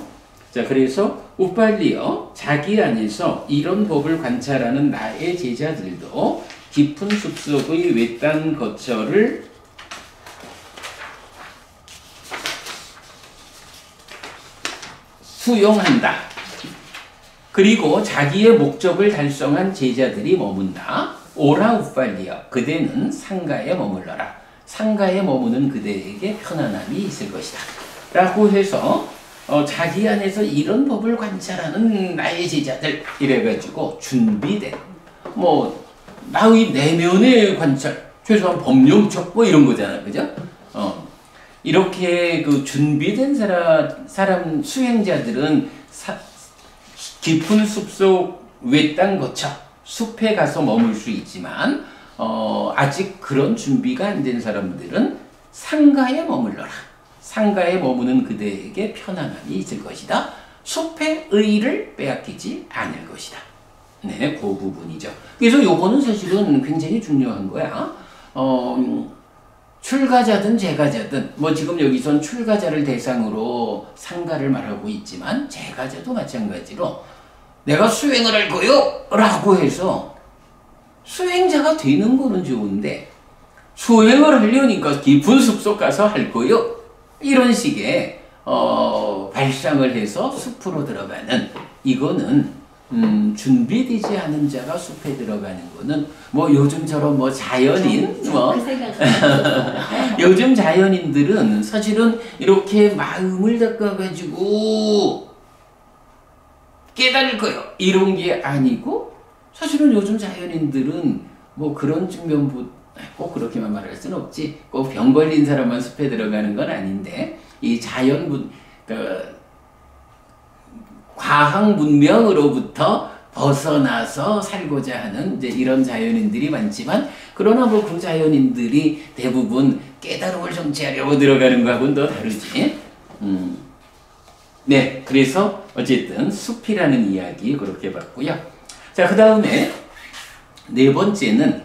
자, 그래서 우빨리어 자기 안에서 이런 법을 관찰하는 나의 제자들도 깊은 숲속의 외딴 거처를 수용한다. 그리고 자기의 목적을 달성한 제자들이 머문다. 오라 우빨리어 그대는 상가에 머물러라. 상가에 머무는 그대에게 편안함이 있을 것이다. 라고 해서 자기 안에서 이런 법을 관찰하는 나의 제자들 이래가지고 준비된 뭐 나의 내면의 관찰 최소한 법령척 뭐 이런 거잖아. 그죠? 이렇게 그 준비된 사람 수행자들은 깊은 숲속 외딴 거처 숲에 가서 머물 수 있지만 아직 그런 준비가 안 된 사람들은 상가에 머물러라. 상가에 머무는 그대에게 편안함이 있을 것이다. 숲의 의를 빼앗기지 않을 것이다. 네, 그 부분이죠. 그래서 요거는 사실은 굉장히 중요한 거야. 출가자든 재가자든 뭐 지금 여기선 출가자를 대상으로 상가를 말하고 있지만 재가자도 마찬가지로 내가 수행을 할 거요 라고 해서 수행자가 되는 거는 좋은데 수행을 하려니까 깊은 숲속 가서 할 거요 이런 식의 발상을 해서 숲으로 들어가는 이거는 준비되지 않은 자가 숲에 들어가는 거는 뭐 요즘처럼 뭐 자연인 뭐 요즘 자연인들은 사실은 이렇게 마음을 닦아가지고 깨달을 거요 이런 게 아니고 사실은 요즘 자연인들은 뭐 그런 측면부 꼭 그렇게만 말할 수는 없지. 꼭 병 걸린 사람만 숲에 들어가는 건 아닌데 이 자연 과학 문명으로부터 벗어나서 살고자 하는 이제 이런 자연인들이 많지만 그러나 뭐 그 자연인들이 대부분 깨달음을 성취하려고 들어가는 거하고는 또 다르지. 네, 그래서 어쨌든 숲이라는 이야기 그렇게 봤고요. 자, 그 다음에 네 번째는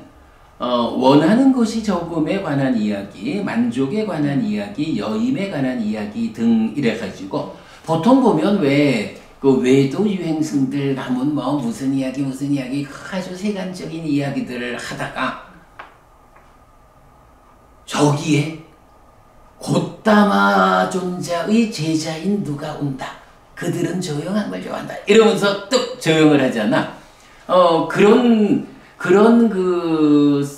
원하는 것이 적음에 관한 이야기, 만족에 관한 이야기, 여임에 관한 이야기 등 이래가지고 보통 보면 왜 그 외도 유행승들 가면 뭐 무슨 이야기 아주 세간적인 이야기들을 하다가 저기에 곧다마 존자의 제자인 누가 온다. 그들은 조용한 걸 좋아한다. 이러면서 뚝 조용을 하잖아. 그런 그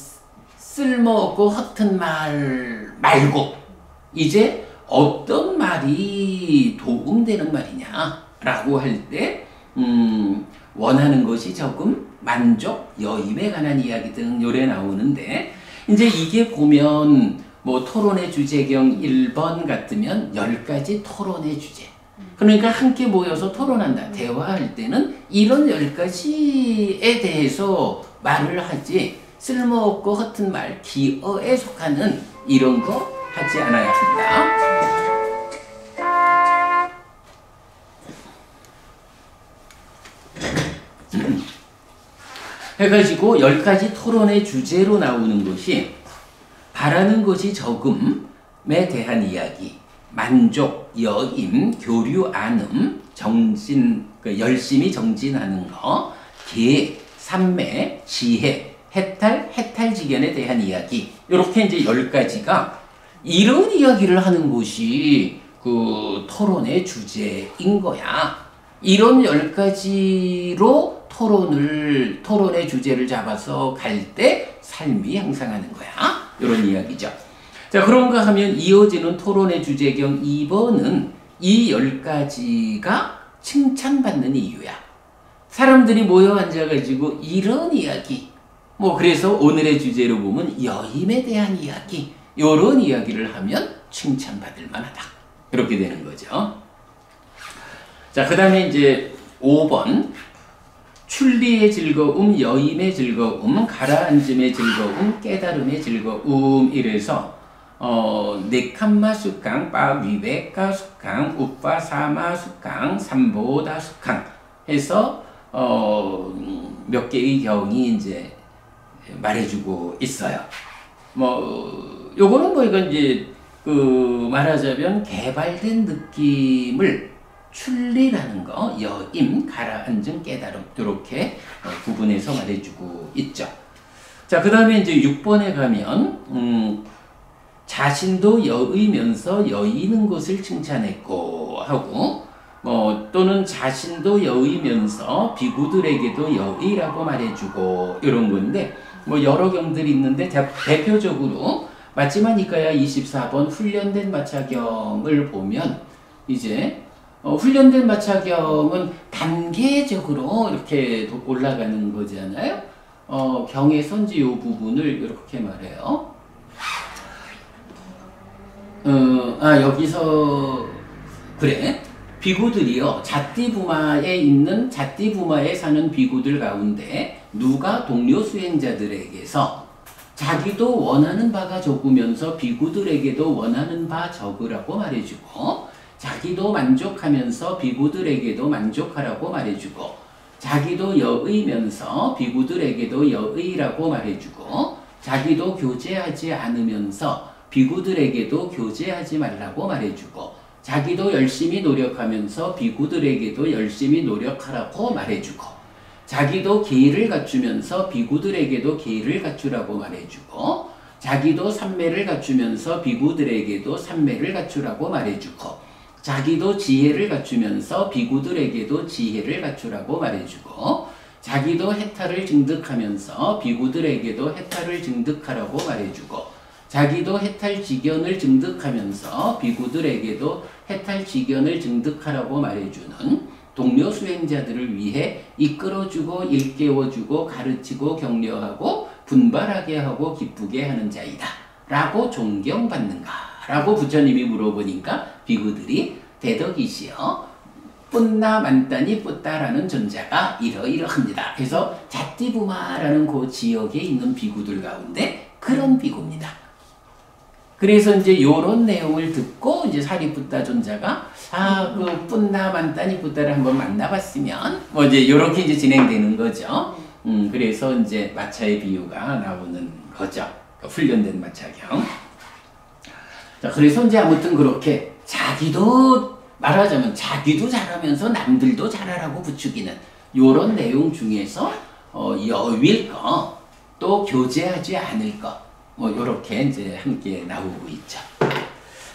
쓸모없고 허튼 말 말고 이제 어떤 말이 도움되는 말이냐라고 할 때 원하는 것이 적음, 만족, 여임에 관한 이야기 등 요래 나오는데 이제 이게 보면 뭐 토론의 주제경 1번 같으면 10가지 토론의 주제. 그러니까 함께 모여서 토론한다. 대화할 때는 이런 10가지에 대해서 말을 하지 쓸모없고 허튼 말, 기어에 속하는 이런 거 하지 않아야 한다. 해가지고 10가지 토론의 주제로 나오는 것이 바라는 것이 적음에 대한 이야기, 만족, 여임, 교류, 안음, 정진, 열심히 정진하는 거, 계획, 삼매, 지혜, 해탈지견에 대한 이야기. 이렇게 이제 10가지가 이런 이야기를 하는 것이 그 토론의 주제인 거야. 이런 10가지로 토론의 주제를 잡아서 갈 때 삶이 향상하는 거야. 이런 이야기죠. 자, 그런가 하면 이어지는 토론의 주제경 2번은 이 10가지가 칭찬받는 이유야. 사람들이 모여 앉아가지고 이런 이야기, 뭐 그래서 오늘의 주제로 보면 여임에 대한 이야기, 이런 이야기를 하면 칭찬받을 만하다. 그렇게 되는 거죠. 자, 그 다음에 이제 5번 출리의 즐거움, 여임의 즐거움, 가라앉음의 즐거움, 깨달음의 즐거움 이래서 네캄마 숙강, 빠위베카 숙강, 우파 사마 숙강, 삼보다 숙강 해서 몇 개의 경이 이제 말해주고 있어요. 뭐 요거는 뭐 이건 이제 그 말하자면 개발된 느낌을 출리라는 거, 여임, 가라앉음, 깨달음 이렇게 구분해서 말해주고 있죠. 자, 그 다음에 이제 6번에 가면 자신도 여의면서 여의는 것을 칭찬했고 하고 또는 자신도 여의면서 비구들에게도 여의라고 말해주고 이런 건데 뭐 여러 경들이 있는데 대표적으로 맞지만 이까야 24번 훈련된 마차경을 보면 이제 훈련된 마차경은 단계적으로 이렇게 올라가는 거잖아요. 경의 선지 요 부분을 이렇게 말해요. 여기서 그래. 비구들이요. 잣띠부마에 사는 비구들 가운데 누가 동료 수행자들에게서 자기도 원하는 바가 적으면서 비구들에게도 원하는 바 적으라고 말해주고 자기도 만족하면서 비구들에게도 만족하라고 말해주고 자기도 여의면서 비구들에게도 여의라고 말해주고 자기도 교제하지 않으면서 비구들에게도 교제하지 말라고 말해주고 자기도 열심히 노력하면서 비구들에게도 열심히 노력하라고 말해주고 자기도 계의를 갖추면서 비구들에게도 계의를 갖추라고 말해주고 자기도 삼매를 갖추면서 비구들에게도 삼매를 갖추라고 말해주고 자기도 지혜를 갖추면서 비구들에게도 지혜를 갖추라고 말해주고 자기도 해탈을 증득하면서 비구들에게도 해탈을 증득하라고 말해주고 자기도 해탈지견을 증득하면서 비구들에게도 해탈지견을 증득하라고 말해주는 동료 수행자들을 위해 이끌어주고 일깨워주고 가르치고 격려하고 분발하게 하고 기쁘게 하는 자이다 라고 존경받는가 라고 부처님이 물어보니까 비구들이 대덕이시여 뿐나 만단이 뿌따라는 존자가 이러이러합니다. 그래서 자띠부마라는 그 지역에 있는 비구들 가운데 그런 비구입니다. 그래서 이제 요런 내용을 듣고 이제 사리푸타 존자가 그 뿐나 만단이 뿌따를 한번 만나봤으면 뭐 이제 요렇게 이제 진행되는 거죠. 그래서 이제 마차의 비유가 나오는 거죠. 훈련된 마차경. 자, 그래서 이제 아무튼 그렇게 자기도 말하자면 자기도 잘하면서 남들도 잘하라고 부추기는 요런 내용 중에서 여윌 거, 또 교제하지 않을 거, 뭐 요렇게 이제 함께 나오고 있죠.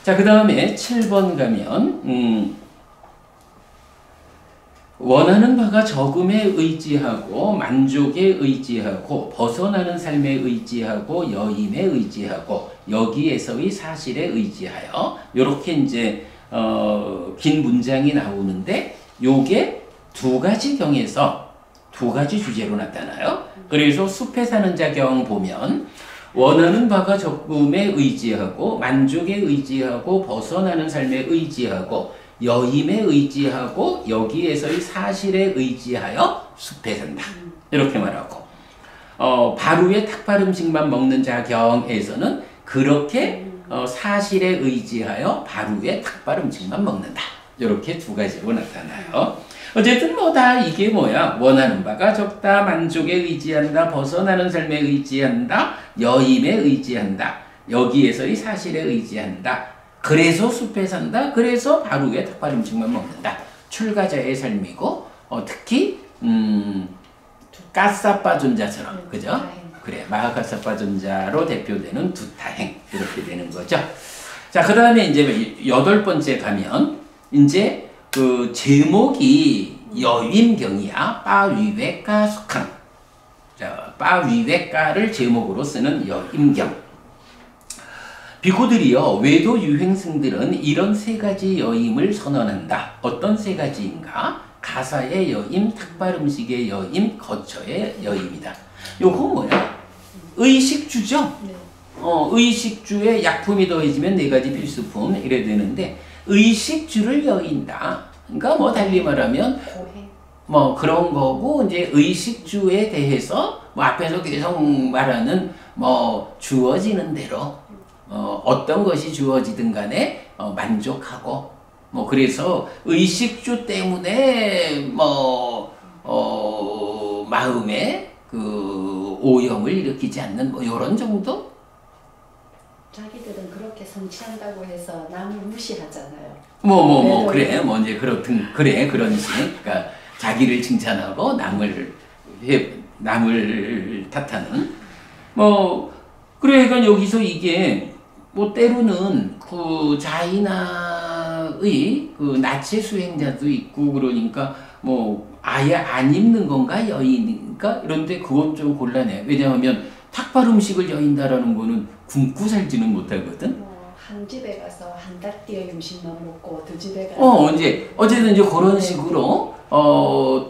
자, 그 다음에 7번 가면 원하는 바가 적음에 의지하고 만족에 의지하고 벗어나는 삶에 의지하고 여임에 의지하고 여기에서의 사실에 의지하여 요렇게 이제 긴 문장이 나오는데 요게 두 가지 경에서 두 가지 주제로 나타나요. 그래서 숲에 사는 자경 보면 원하는 바가 적음에 의지하고 만족에 의지하고 벗어나는 삶에 의지하고 여임에 의지하고 여기에서의 사실에 의지하여 숲에 산다. 이렇게 말하고 바루의 탁발 음식만 먹는 자경에서는 그렇게 사실에 의지하여 바루의 탁발 음식만 먹는다. 이렇게 두 가지로 나타나요. 어쨌든 뭐 다 이게 뭐야? 원하는 바가 적다, 만족에 의지한다, 벗어나는 삶에 의지한다, 여임에 의지한다, 여기에서의 사실에 의지한다. 그래서 숲에 산다. 그래서 바루의 탁발 음식만 먹는다. 출가자의 삶이고 특히 까사빠 존자처럼 그죠? 그래 마하카사빠 존자로 대표되는 두타행 이렇게 되는 거죠. 자, 그 다음에 이제 8번째 가면 이제 그 제목이 여임경이야. 빠위외가 숙항. 자, 빠위외가를 제목으로 쓰는 여임경. 비구들이요, 외도 유행승들은 이런 세 가지 여임을 선언한다. 어떤 세 가지인가? 가사의 여임, 탁발 음식의 여임, 거처의 여임이다. 요거 뭐야? 의식주죠? 네. 의식주에 약품이 더해지면 네 가지 필수품 이래 되는데 의식주를 여인다. 그러니까 뭐 달리 말하면 뭐 그런 거고 이제 의식주에 대해서 뭐 앞에서 계속 말하는 뭐 주어지는 대로 어떤 것이 주어지든 간에 만족하고 뭐 그래서 의식주 때문에 뭐 마음에 그 오염을 일으키지 않는 뭐 요런 정도? 자기들은 그렇게 성취한다고 해서 남을 무시하잖아요. 그래 뭐 이제 그렇든 그래 그런 식. 그러니까 자기를 칭찬하고 남을 탓하는 뭐 그래. 그러니까 여기서 이게 뭐 때로는 그 자이나의 그 나체 수행자도 있고 그러니까 뭐 아예 안 입는 건가 여인인가 이런데 그건 좀 곤란해. 왜냐하면 탁발 음식을 여인다라는 거는 굶고 살지는 못하거든. 한 집에 가서 한 달 뒤에 음식만 먹고 두 집에 가서 이제 어쨌든 이제 그런 식으로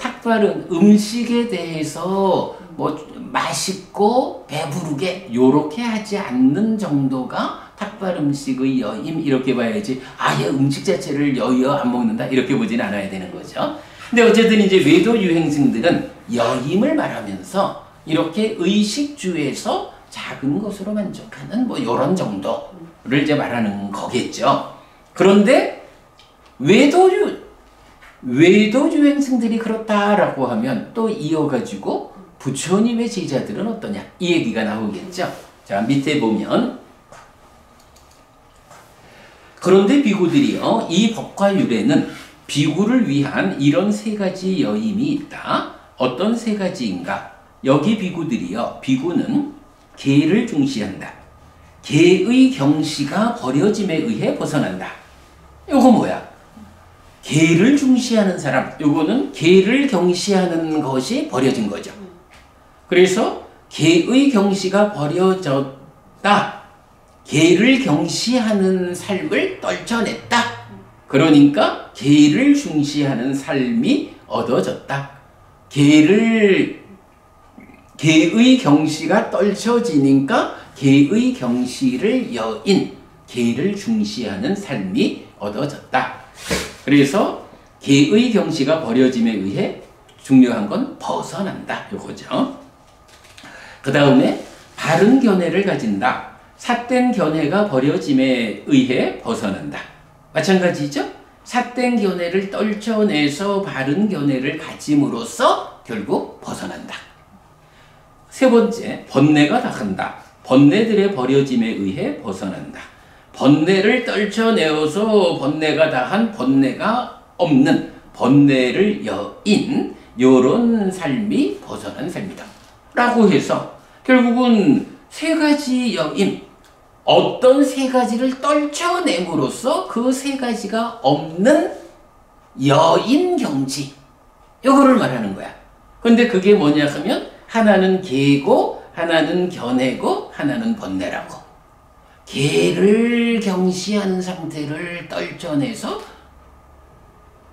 탁발은 음식에 대해서 뭐 맛있고 배부르게 요렇게 하지 않는 정도가 탁발 음식의 여임 이렇게 봐야지 아예 음식 자체를 여여 안 먹는다 이렇게 보진 않아야 되는 거죠. 근데 어쨌든 이제 외도 유행승들은 여임을 말하면서 이렇게 의식주에서 작은 것으로 만족하는 뭐 요런 정도를 이제 말하는 거겠죠. 그런데 외도 유행승들이 그렇다라고 하면 또 이어가지고 부처님의 제자들은 어떠냐 이 얘기가 나오겠죠. 자, 밑에 보면 그런데 비구들이요 이 법과 율에는 비구를 위한 이런 세 가지 여임이 있다. 어떤 세 가지인가? 여기 비구들이요 비구는 계를 중시한다. 계의 경시가 버려짐에 의해 벗어난다. 요거 뭐야? 계를 중시하는 사람, 요거는 계를 경시하는 것이 버려진 거죠. 그래서 계의 경시가 버려졌다. 계를 경시하는 삶을 떨쳐냈다. 그러니까 개를 중시하는 삶이 얻어졌다. 개의 경시가 떨쳐지니까 개의 경시를 여인, 개를 중시하는 삶이 얻어졌다. 그래서 개의 경시가 버려짐에 의해 중요한 건 벗어난다. 요거죠. 그 다음에 바른 견해를 가진다. 삿된 견해가 버려짐에 의해 벗어난다. 마찬가지죠? 삿된 견해를 떨쳐내서 바른 견해를 가짐으로써 결국 벗어난다. 세 번째, 번뇌가 다한다. 번뇌들의 버려짐에 의해 벗어난다. 번뇌를 떨쳐내어서 번뇌가 다한 번뇌가 없는 번뇌를 여인, 요런 삶이 벗어난 삶이다. 라고 해서 결국은 세 가지 여임, 어떤 세 가지를 떨쳐냄으로써 그 세 가지가 없는 여인 경지, 요거를 말하는 거야. 근데 그게 뭐냐 하면 하나는 개고 하나는 견해고 하나는 번뇌라고. 개를 경시하는 상태를 떨쳐내서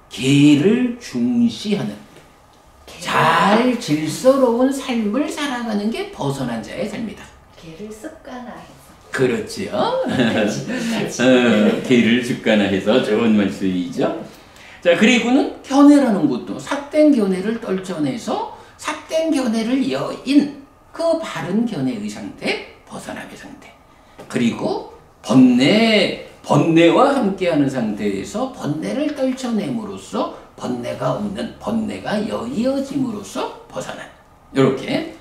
개를 중시하는 잘 질서로운 삶을 살아가는 게 벗어난 자의 삶이다. 개를 습관화해서. 그렇지요. 개를 습관화해서 좋은 말씀이죠. 자, 그리고는 견해라는 것도 삿된 견해를 떨쳐내서 삿된 견해를 여인, 그 바른 견해의 상태, 벗어남의 상태. 그리고 번뇌와 함께하는 상태에서 번뇌를 떨쳐냄으로써 번뇌가 없는, 번뇌가 여의어짐으로써 벗어난. 이렇게.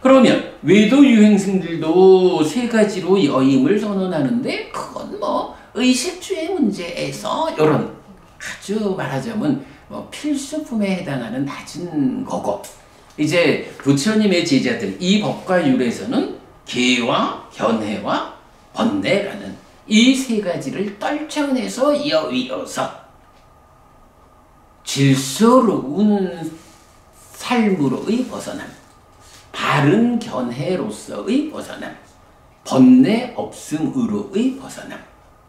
그러면 외도 유행승들도 세 가지로 여임을 선언하는데 그건 뭐 의식주의 문제에서 이런 아주 말하자면 뭐 필수품에 해당하는 낮은 거고, 이제 부처님의 제자들 이 법과 율에서는 개와 견해와 번뇌라는 이 세 가지를 떨쳐내서 여위어서 질서로운 삶으로의 벗어남, 바른 견해로서의 벗어남, 번뇌 없음으로의 벗어남,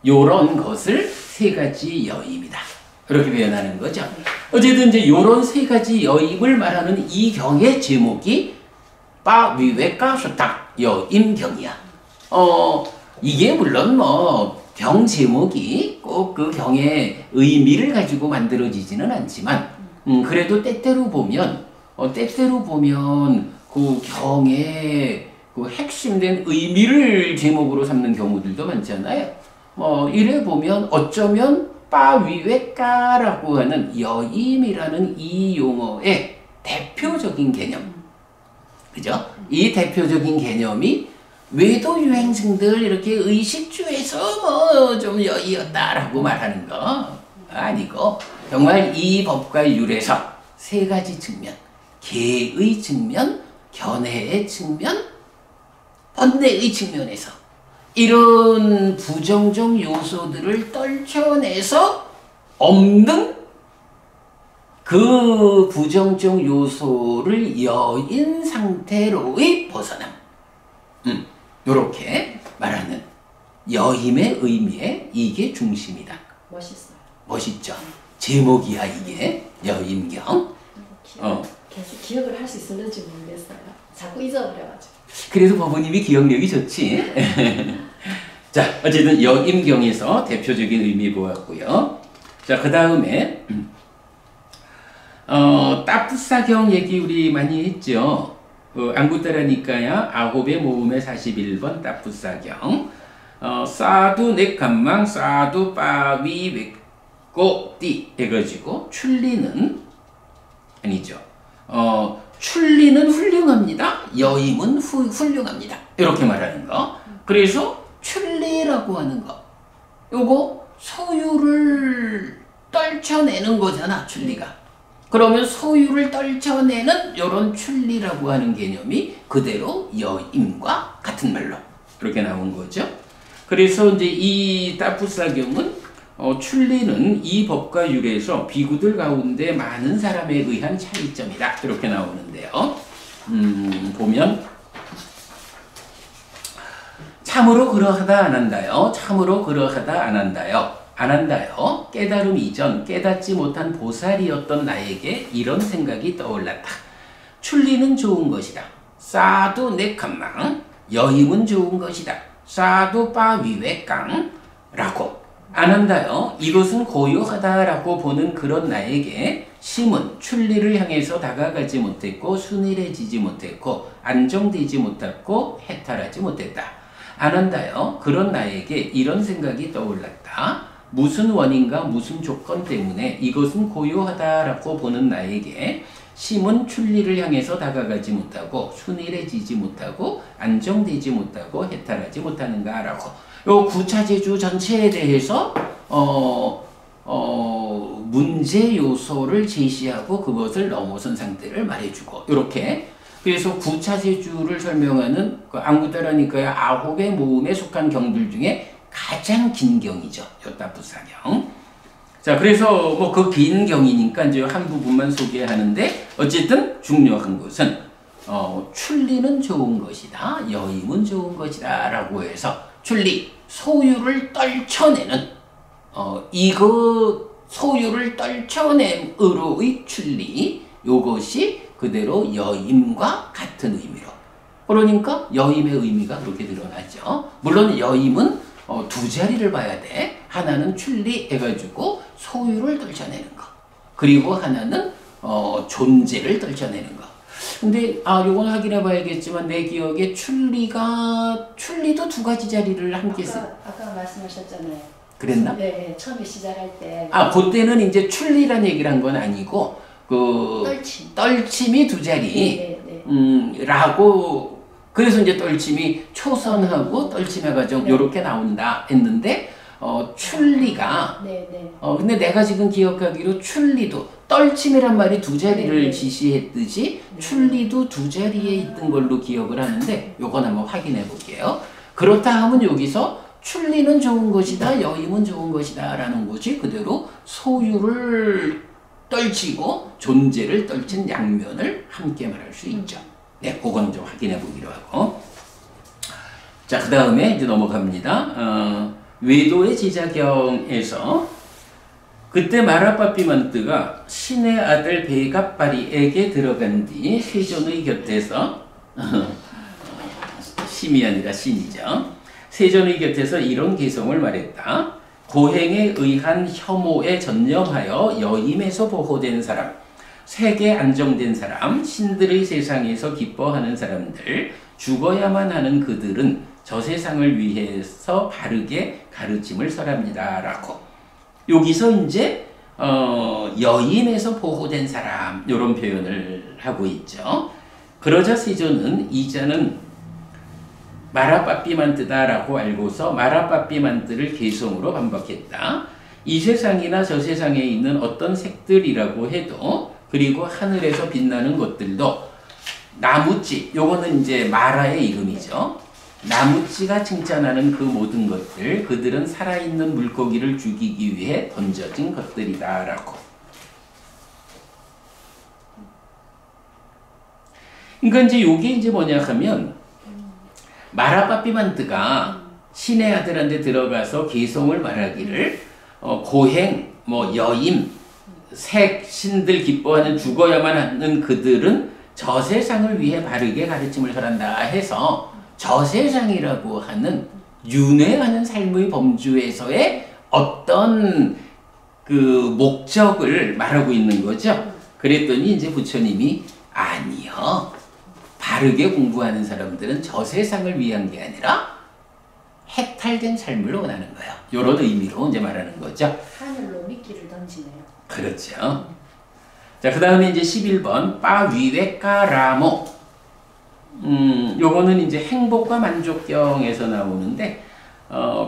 요런 것을 세 가지 여임이다. 이렇게 표현하는 거죠. 어쨌든 이제 요런 세 가지 여임을 말하는 이 경의 제목이 빠위외가수탁 여임경이야. 이게 물론 뭐 경 제목이 꼭 그 경의 의미를 가지고 만들어지지는 않지만, 그래도 때때로 보면 그 경의 그 핵심된 의미를 제목으로 삼는 경우들도 많잖아요. 이래 보면 어쩌면 빠위외가라고 하는 여임이라는 이 용어의 대표적인 개념, 그죠? 이 대표적인 개념이 외도 유행승들 이렇게 의식주에서 뭐 좀 여의었다라고 말하는 거 아니고, 정말 이 법과 율에서 세 가지 측면, 개의 측면, 견해의 측면, 번뇌의 측면에서 이런 부정적 요소들을 떨쳐내서 없는 그 부정적 요소를 여인 상태로의 벗어남, 이렇게 말하는 여임의 의미에 이게 중심이다. 멋있어요. 멋있죠. 제목이야 이게 여임경. 계속 기억을 할 수 있을는지 모르겠어요. 자꾸 잊어버려가지고. 그래도 법원님이 기억력이 좋지. 자, 어쨌든 여임경에서 대표적인 의미 보았고요. 자, 그 다음에 따푸사경 얘기 우리 많이 했죠. 안구따라니까야 아홉의 모음의 41번 따푸사경. 사두 넥감망 사두 빠위 웨꼬 띠 해가지고 출리는 아니죠. 출리는 훌륭합니다. 여임은 훌륭합니다. 이렇게 말하는 거. 그래서 출리라고 하는 거, 요거 소유를 떨쳐내는 거잖아, 출리가. 그러면 소유를 떨쳐내는 요런 출리라고 하는 개념이 그대로 여임과 같은 말로 이렇게 나온 거죠. 그래서 이제 이 따푸사경은 출리는 이 법과 율에서 비구들 가운데 많은 사람에 의한 차이점이다. 이렇게 나오는데요. 보면 참으로 그러하다 안 한다요. 참으로 그러하다 안 한다요. 안 한다요. 깨달음 이전 깨닫지 못한 보살이었던 나에게 이런 생각이 떠올랐다. 출리는 좋은 것이다. 사두 네칸망 여임은 좋은 것이다. 사두 빠위외깡 라고 안 한다요. 이것은 고요하다라고 보는 그런 나에게 심은 출리를 향해서 다가가지 못했고 순일해지지 못했고 안정되지 못했고 해탈하지 못했다. 안 한다요. 그런 나에게 이런 생각이 떠올랐다. 무슨 원인과 무슨 조건 때문에 이것은 고요하다라고 보는 나에게 심은 출리를 향해서 다가가지 못하고 순일해지지 못하고 안정되지 못하고 해탈하지 못하는가라고 요 구차제주 전체에 대해서 문제 요소를 제시하고 그것을 넘어선 상태를 말해주고 이렇게 그래서 구차제주를 설명하는 그 안구따라니까의 9의 모음에 속한 경들 중에 가장 긴 경이죠. 요따부사경. 자, 그래서 뭐 그 긴 경이니까 이제 한 부분만 소개하는데 어쨌든 중요한 것은 출리는 좋은 것이다. 여임은 좋은 것이다. 라고 해서 출리, 소유를 떨쳐내는 이거 소유를 떨쳐냄으로의 출리 요것이 그대로 여임과 같은 의미로 그러니까 여임의 의미가 그렇게 드러나죠. 물론 여임은 두 자리를 봐야 돼. 하나는 출리 해가지고 소유를 떨쳐내는 거. 그리고 하나는 존재를 떨쳐내는 거. 근데 요건 확인해 봐야겠지만 내 기억에 출리도 두 가지 자리를 함께 쓰. 아까 말씀하셨잖아요. 그랬나? 네, 처음에 시작할 때. 그때는 이제 출리란 얘기를 한 건 아니고 떨침이 두 자리. 라고 그래서 이제 떨침이 초선하고 떨침의 과정 요렇게 나온다 했는데 출리가 근데 내가 지금 기억하기로 출리도 떨침이란 말이 두 자리를 지시했듯이 출리도 두 자리에 있던 걸로 기억을 하는데 요건 한번 확인해 볼게요. 그렇다 하면 여기서 출리는 좋은 것이다 여임은 좋은 것이다 라는 것이 그대로 소유를 떨치고 존재를 떨친 양면을 함께 말할 수 있죠. 네, 그건 좀 확인해 보기로 하고. 자, 그 다음에 이제 넘어갑니다. 외도의 제자경에서 그때 마라빠삐만뜨가 신의 아들 베가빠리에게 들어간 뒤 세존의 곁에서 심이 아니라 신이죠. 세존의 곁에서 이런 개성을 말했다. 고행에 의한 혐오에 전념하여 여임에서 보호된 사람, 세계 안정된 사람, 신들의 세상에서 기뻐하는 사람들, 죽어야만 하는 그들은 저 세상을 위해서 바르게 가르침을 설합니다. 라고. 여기서 이제, 여임에서 보호된 사람, 이런 표현을 하고 있죠. 그러자 세존은 이자는 마라빠삐만뜨다 라고 알고서 마라빠삐만뜨를 개성으로 반박했다. 이 세상이나 저 세상에 있는 어떤 색들이라고 해도 그리고 하늘에서 빛나는 것들도 나무찌, 요거는 이제 마라의 이름이죠. 나무찌가 칭찬하는 그 모든 것들, 그들은 살아있는 물고기를 죽이기 위해 던져진 것들이다 라고. 그러니까 이제 요게 이제 뭐냐 하면 마라빠삐만뜨가 신의 아들한테 들어가서 개성을 말하기를 고행, 여임, 색, 신들 기뻐하는 죽어야만 하는 그들은 저 세상을 위해 바르게 가르침을 설한다 해서 저 세상이라고 하는 윤회하는 삶의 범주에서의 어떤 그 목적을 말하고 있는 거죠. 그랬더니 이제 부처님이 아니요. 바르게 공부하는 사람들은 저 세상을 위한 게 아니라 해탈된 삶을 원하는 거예요. 이런 의미로 이제 말하는 거죠. 하늘로 미끼를 던지네요. 그렇죠. 자, 그 다음에 이제 11번 빠위웨까라모. 요거는 이제 행복과 만족경에서 나오는데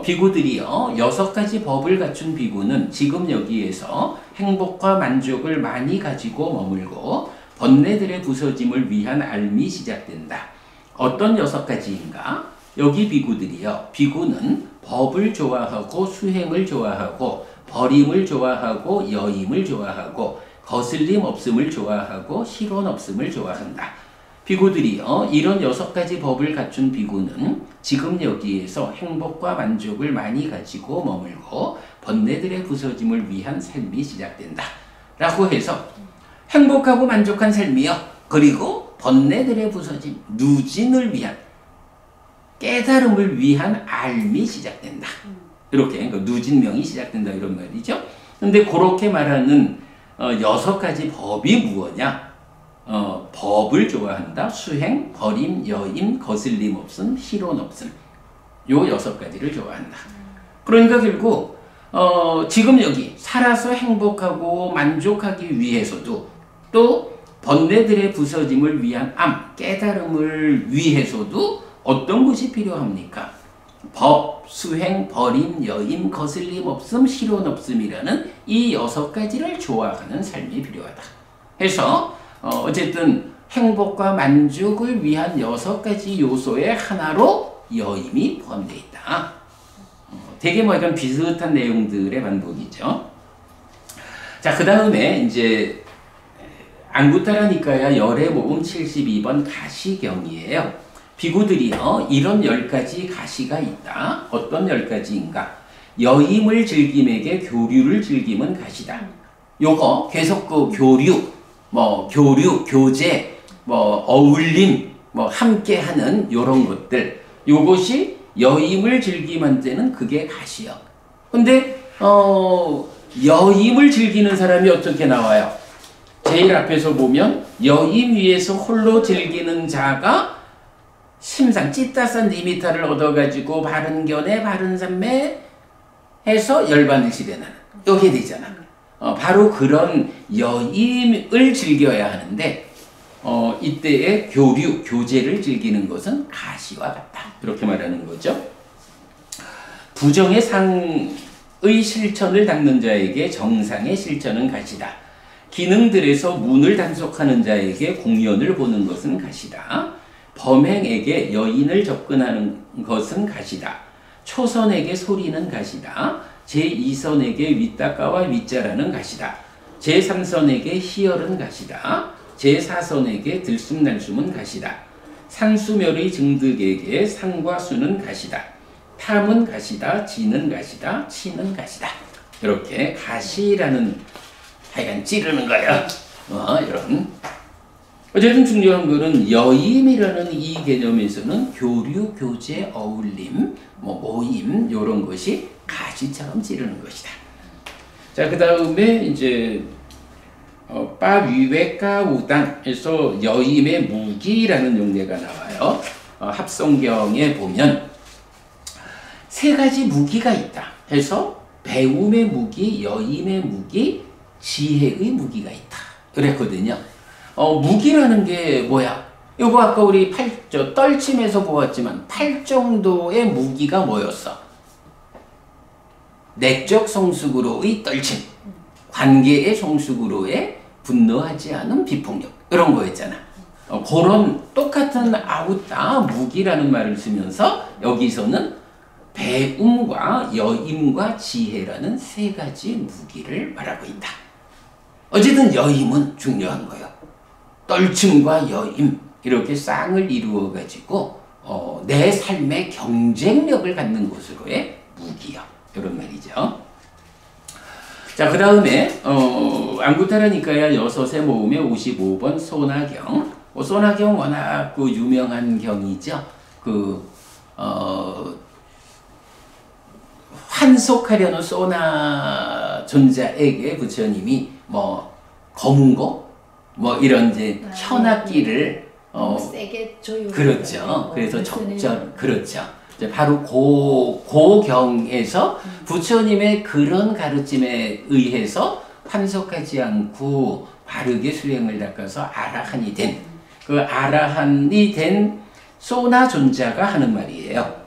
비구들이요 6가지 법을 갖춘 비구는 지금 여기에서 행복과 만족을 많이 가지고 머물고 번뇌들의 부서짐을 위한 알미 시작된다. 어떤 6가지인가? 여기 비구들이요. 비구는 법을 좋아하고 수행을 좋아하고 버림을 좋아하고 여임을 좋아하고 거슬림 없음을 좋아하고 실언 없음을 좋아한다. 비구들이요. 이런 6가지 법을 갖춘 비구는 지금 여기에서 행복과 만족을 많이 가지고 머물고 번뇌들의 부서짐을 위한 삶이 시작된다. 라고 해서 행복하고 만족한 삶이요. 그리고 번뇌들의 부서짐, 누진을 위한, 깨달음을 위한 알미 시작된다. 이렇게 누진명이 시작된다 이런 말이죠. 근데 그렇게 말하는 6가지 법이 무엇냐? 법을 좋아한다. 수행, 버림, 여임, 거슬림 없음, 희론 없음. 요 6가지를 좋아한다. 그러니까 결국 지금 여기 살아서 행복하고 만족하기 위해서도 또 번뇌들의 부서짐을 위한 암, 깨달음을 위해서도 어떤 것이 필요합니까? 법, 수행, 버림, 여임, 거슬림 없음, 희론 없음이라는 이 6가지를 좋아하는 삶이 필요하다. 해서 어쨌든 행복과 만족을 위한 6가지 요소의 하나로 여임이 포함되어 있다. 되게 뭐 약간 비슷한 내용들의 반복이죠. 자, 그 다음에 이제 앙구타라 니카야 열애모음 72번 가시경이에요. 비구들이요, 이런 10가지 가시가 있다. 어떤 10가지인가? 여임을 즐김에게 교류를 즐김은 가시다. 요거 계속 그 교류, 교류, 교제, 어울림, 함께하는 요런 것들, 요것이 여임을 즐김한테는 그게 가시요. 근데 여임을 즐기는 사람이 어떻게 나와요? 제일 앞에서 보면 여임 위에서 홀로 즐기는 자가 심상 찌따산 니미타를 얻어가지고 바른 견해 바른 삼매 해서 열반을 실현하는 이게 되잖아. 바로 그런 여임을 즐겨야 하는데 이때의 교류, 교제를 즐기는 것은 가시와 같다. 그렇게 말하는 거죠. 부정의 상의 실천을 닦는 자에게 정상의 실천은 가시다. 기능들에서 문을 단속하는 자에게 공연을 보는 것은 가시다. 범행에게 여인을 접근하는 것은 가시다. 초선에게 소리는 가시다. 제2선에게 윗닦아와 윗자라는 가시다. 제3선에게 희열은 가시다. 제4선에게 들숨날숨은 가시다. 상수멸의 증득에게 상과 수는 가시다. 탐은 가시다. 지는 가시다. 치는 가시다. 이렇게 가시라는 하여간 찌르는 거야. 이런. 어쨌든 중요한 거는 여임이라는 이 개념에서는 교류, 교제, 어울림, 모임 이런 것이 가시처럼 찌르는 것이다. 자, 그 다음에 이제 빠위웨까 우당에서 여임의 무기라는 용례가 나와요. 합성경에 보면 3가지 무기가 있다. 해서 배움의 무기, 여임의 무기, 지혜의 무기가 있다. 그랬거든요. 무기라는 게 뭐야? 이거 아까 우리 떨침에서 보았지만 8정도의 무기가 뭐였어? 내적 성숙으로의 떨침, 관계의 성숙으로의 분노하지 않은 비폭력 이런 거였잖아. 그런 똑같은 아우따 무기라는 말을 쓰면서 여기서는 배움과 여임과 지혜라는 3가지 무기를 말하고 있다. 어쨌든 여임은 중요한 거예요. 떨침과 여임 이렇게 쌍을 이루어 가지고 내 삶의 경쟁력을 갖는 것으로의 무기요. 이런 말이죠. 자, 그 다음에 앙구타라 니카야 6의 모음의 55번 소나경. 소나경 워낙 그 유명한 경이죠. 환속하려는 소나 존자에게 부처님이 검은 거 이런 이제 현악기를 세게 조율. 그렇죠. 그래서 적절 그렇죠. 이제 바로 고경에서 부처님의 그런 가르침에 의해서 환속하지 않고 바르게 수행을 닦아서 아라한이 된 그 아라한이 된 소나 존자가 하는 말이에요.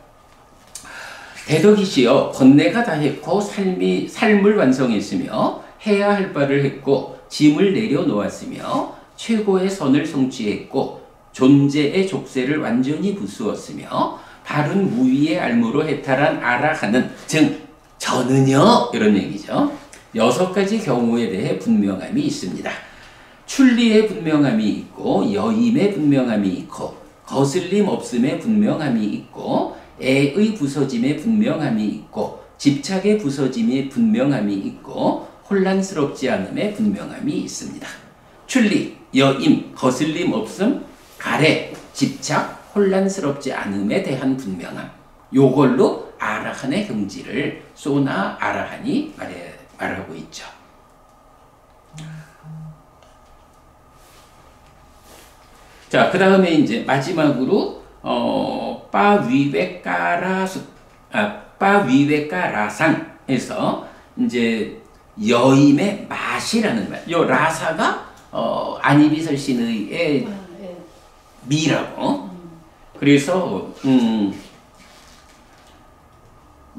대덕이시여 번뇌가 다했고 삶을 완성했으며 해야 할 바를 했고 짐을 내려놓았으며 최고의 선을 성취했고 존재의 족쇄를 완전히 부수었으며 바른 무위의 알무로 해탈한 아라한은 즉 저는요 이런 얘기죠. 6가지 경우에 대해 분명함이 있습니다. 출리의 분명함이 있고 여임의 분명함이 있고 거슬림 없음의 분명함이 있고 애의 부서짐의 분명함이 있고 집착의 부서짐의 분명함이 있고 혼란스럽지 않음의 분명함이 있습니다. 출리, 여임, 거슬림 없음, 가래, 집착, 혼란스럽지 않음에 대한 분명함. 요걸로 아라한의 경지를 소나 아라한이 말하고 있죠. 자, 그 다음에 이제 마지막으로 빠위웨까라상에서 이제 여임의 맛이라는 말. 요 라사가 아니비설신의 미라고. 그래서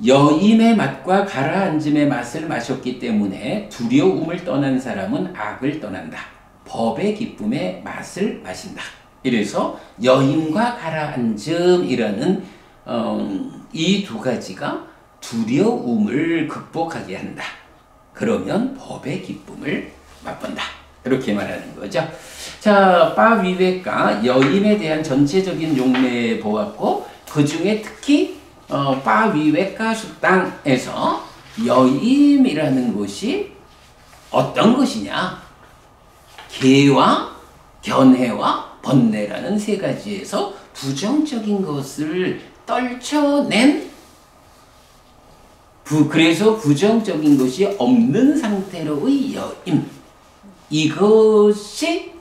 여임의 맛과 가라앉음의 맛을 마셨기 때문에 두려움을 떠난 사람은 악을 떠난다. 법의 기쁨의 맛을 마신다. 이래서 여임과 가라앉음이라는 이 두 가지가 두려움을 극복하게 한다. 그러면 법의 기쁨을 맛본다. 이렇게 말하는 거죠. 자, 빠위웨까 여임에 대한 전체적인 용례 보았고 그 중에 특히 빠위웨까 숙당에서 여임이라는 것이 어떤 것이냐? 계와 견해와 번뇌라는 세 가지에서 부정적인 것을 떨쳐낸 그래서 부정적인 것이 없는 상태로의 여임. 이것이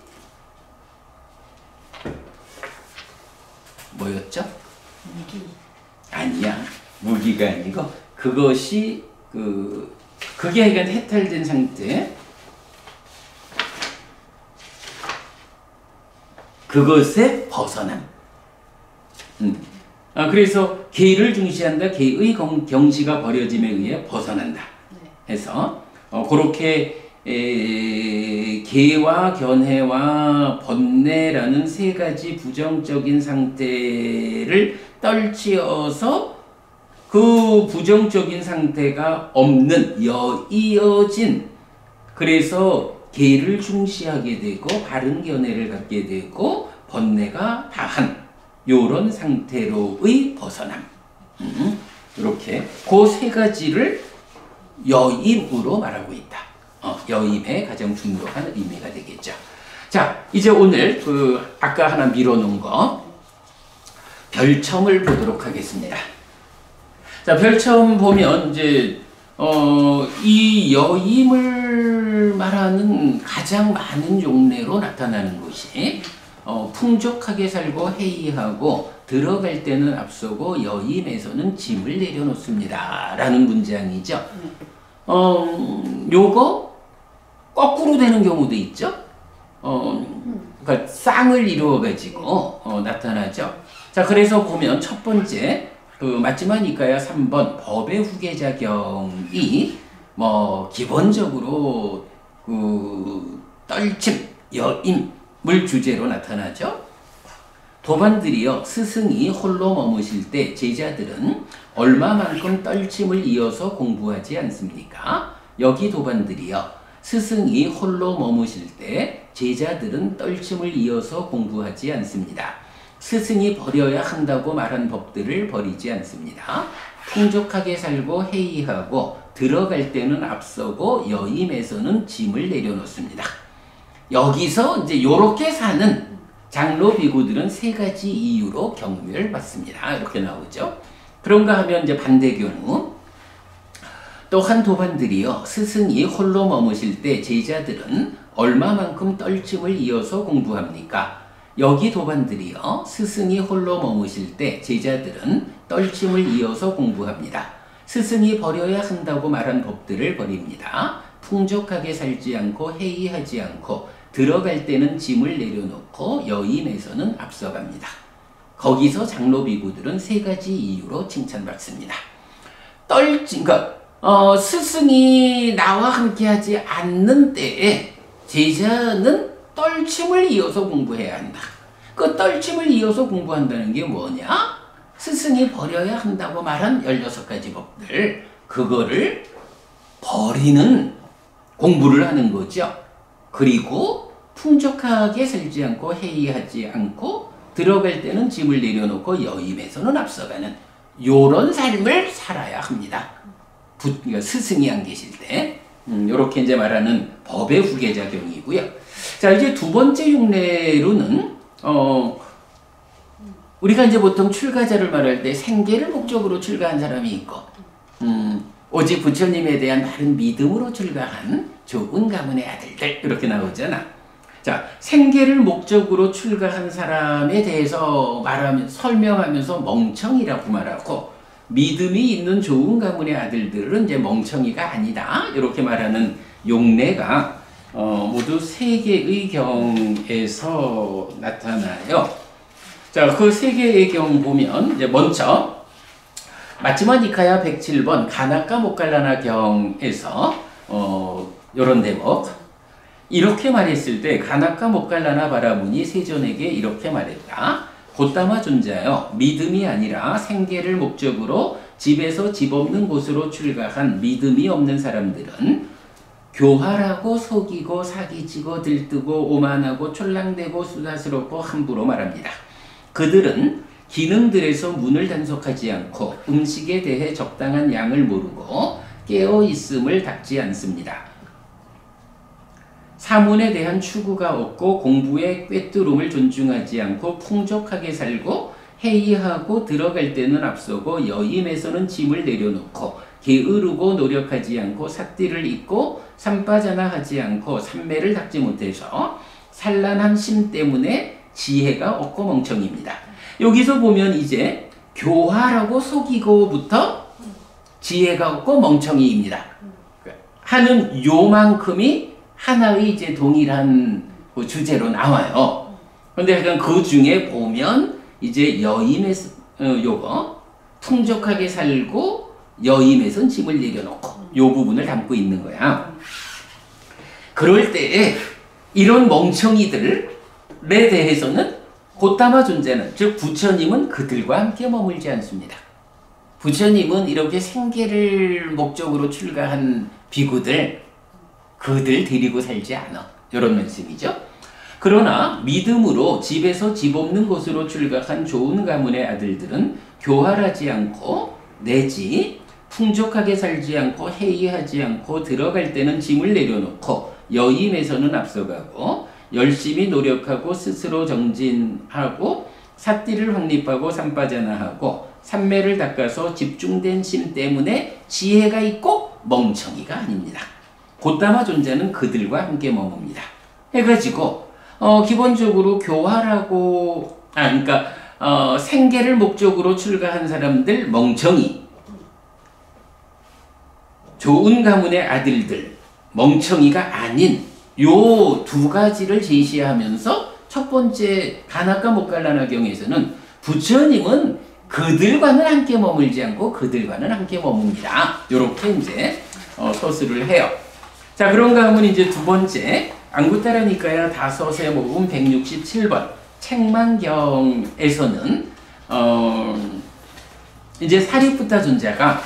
뭐였죠? 무기. 아니야. 무기가 아니고 그것이 그게 약간 해탈된 상태. 그것의 벗어남. 그래서 계를 중시한다. 계의 경지가 버려짐에 의해 벗어난다. 해서 그렇게 계와 견해와 번뇌라는 세 가지 부정적인 상태를 떨치어서 그 부정적인 상태가 없는 여이어진, 그래서 계를 중시하게 되고 바른 견해를 갖게 되고 번뇌가 다한 요런 상태로의 벗어남. 이렇게 그 세 가지를 여임으로 말하고 있다. 여임의 가장 중요한 의미가 되겠죠. 자, 이제 오늘 아까 하나 밀어놓은 거 별첨을 보도록 하겠습니다. 자, 별첨 보면 이제 이 여임을 말하는 가장 많은 용례로 나타나는 것이 풍족하게 살고 해이하고 들어갈 때는 앞서고 여임에서는 짐을 내려놓습니다. 라는 문장이죠. 요거 거꾸로 되는 경우도 있죠. 그러니까 쌍을 이루어가지고 나타나죠. 자, 그래서 보면 첫 번째 맞지마니까야 3번 법의 후계자경이 기본적으로 떨침, 여임을 주제로 나타나죠. 도반들이여 스승이 홀로 머무실 때 제자들은 얼마만큼 떨침을 이어서 공부하지 않습니까? 여기 도반들이여 스승이 홀로 머무실 때 제자들은 떨침을 이어서 공부하지 않습니다. 스승이 버려야 한다고 말한 법들을 버리지 않습니다. 풍족하게 살고 해이하고 들어갈 때는 앞서고 여임에서는 짐을 내려놓습니다. 여기서 이제 요렇게 사는 장로 비구들은 세 가지 이유로 경멸을 받습니다. 이렇게 나오죠. 그런가 하면 이제 반대 경우 또한 도반들이여 스승이 홀로 머무실 때 제자들은 얼마만큼 떨침을 이어서 공부합니까? 여기 도반들이여 스승이 홀로 머무실 때 제자들은 떨침을 이어서 공부합니다. 스승이 버려야 한다고 말한 법들을 버립니다. 풍족하게 살지 않고 해이하지 않고 들어갈 때는 짐을 내려놓고 여임에서는 앞서갑니다. 거기서 장로 비구들은 세 가지 이유로 칭찬받습니다. 그러니까 스승이 나와 함께하지 않는 때에 제자는 떨침을 이어서 공부해야 한다. 그 떨침을 이어서 공부한다는 게 뭐냐? 스승이 버려야 한다고 말한 16가지 법들, 그거를 버리는 공부를 하는 거죠. 그리고 풍족하게 살지 않고 해이하지 않고 들어갈 때는 짐을 내려놓고 여임에서는 앞서가는 요런 삶을 살아야 합니다. 그러니까 스승이 안 계실 때 이렇게 이제 말하는 법의 후계자경이고요. 자, 이제 두 번째 흉내로는 우리가 이제 보통 출가자를 말할 때 생계를 목적으로 출가한 사람이 있고, 오직 부처님에 대한 바른 믿음으로 출가한 좋은 가문의 아들들 이렇게 나오잖아. 자, 생계를 목적으로 출가한 사람에 대해서 설명하면서 멍청이라고 말하고, 믿음이 있는 좋은 가문의 아들들은 이제 멍청이가 아니다 이렇게 말하는 용례가 모두 세 개의 경에서 나타나요. 자, 그 세 개의 경 보면 이제 먼저 마츠마 니카야 107번 가나카 모칼라나 경에서 요런 대목 이렇게 말했을 때 가나카 모칼라나 바라문이 세존에게 이렇게 말했다. 곧다마 존자여, 믿음이 아니라 생계를 목적으로 집에서 집 없는 곳으로 출가한 믿음이 없는 사람들은 교활하고 속이고 사기치고 들뜨고 오만하고 촐랑대고 수다스럽고 함부로 말합니다. 그들은 기능들에서 문을 단속하지 않고 음식에 대해 적당한 양을 모르고 깨어있음을 닦지 않습니다. 사문에 대한 추구가 없고 공부의 꿰뚫음을 존중하지 않고 풍족하게 살고 회의하고 들어갈 때는 앞서고 여임에서는 짐을 내려놓고 게으르고 노력하지 않고 삿띠를 입고 산바자나 하지 않고 삼매를 닦지 못해서 산란한 심 때문에 지혜가 없고 멍청입니다. 여기서 보면 이제 교활하고 속이고부터 지혜가 없고 멍청이입니다. 하는 요만큼이 하나의 이제 동일한 그 주제로 나와요. 그런데 약간 그 중에 보면 이제 여임에서 요거 풍족하게 살고 여임에선 짐을 내려놓고 요 부분을 담고 있는 거야. 그럴 때에 이런 멍청이들에 대해서는 곧다마 존재는 즉 부처님은 그들과 함께 머물지 않습니다. 부처님은 이렇게 생계를 목적으로 출가한 비구들 그들 데리고 살지 않아. 이런 말씀이죠. 그러나 믿음으로 집에서 집 없는 곳으로 출가한 좋은 가문의 아들들은 교활하지 않고 내지 풍족하게 살지 않고 회의하지 않고 들어갈 때는 짐을 내려놓고 여임에서는 앞서가고 열심히 노력하고 스스로 정진하고 삿띠를 확립하고 산바자나하고 삼매를 닦아서 집중된 심 때문에 지혜가 있고 멍청이가 아닙니다. 곧다마 존재는 그들과 함께 머뭅니다. 해가지고 기본적으로 교활하고 그러니까 생계를 목적으로 출가한 사람들 멍청이, 좋은 가문의 아들들 멍청이가 아닌 요 두 가지를 제시하면서 첫 번째 가나카 모칼라나 경에서는 부처님은 그들과는 함께 머물지 않고 그들과는 함께 머뭅니다. 요렇게 이제 서술을 해요. 자, 그런가 하면 이제 두 번째 앙구타라 니카야 다섯의 모금 167번 책망경에서는 이제 사리푸타 존자가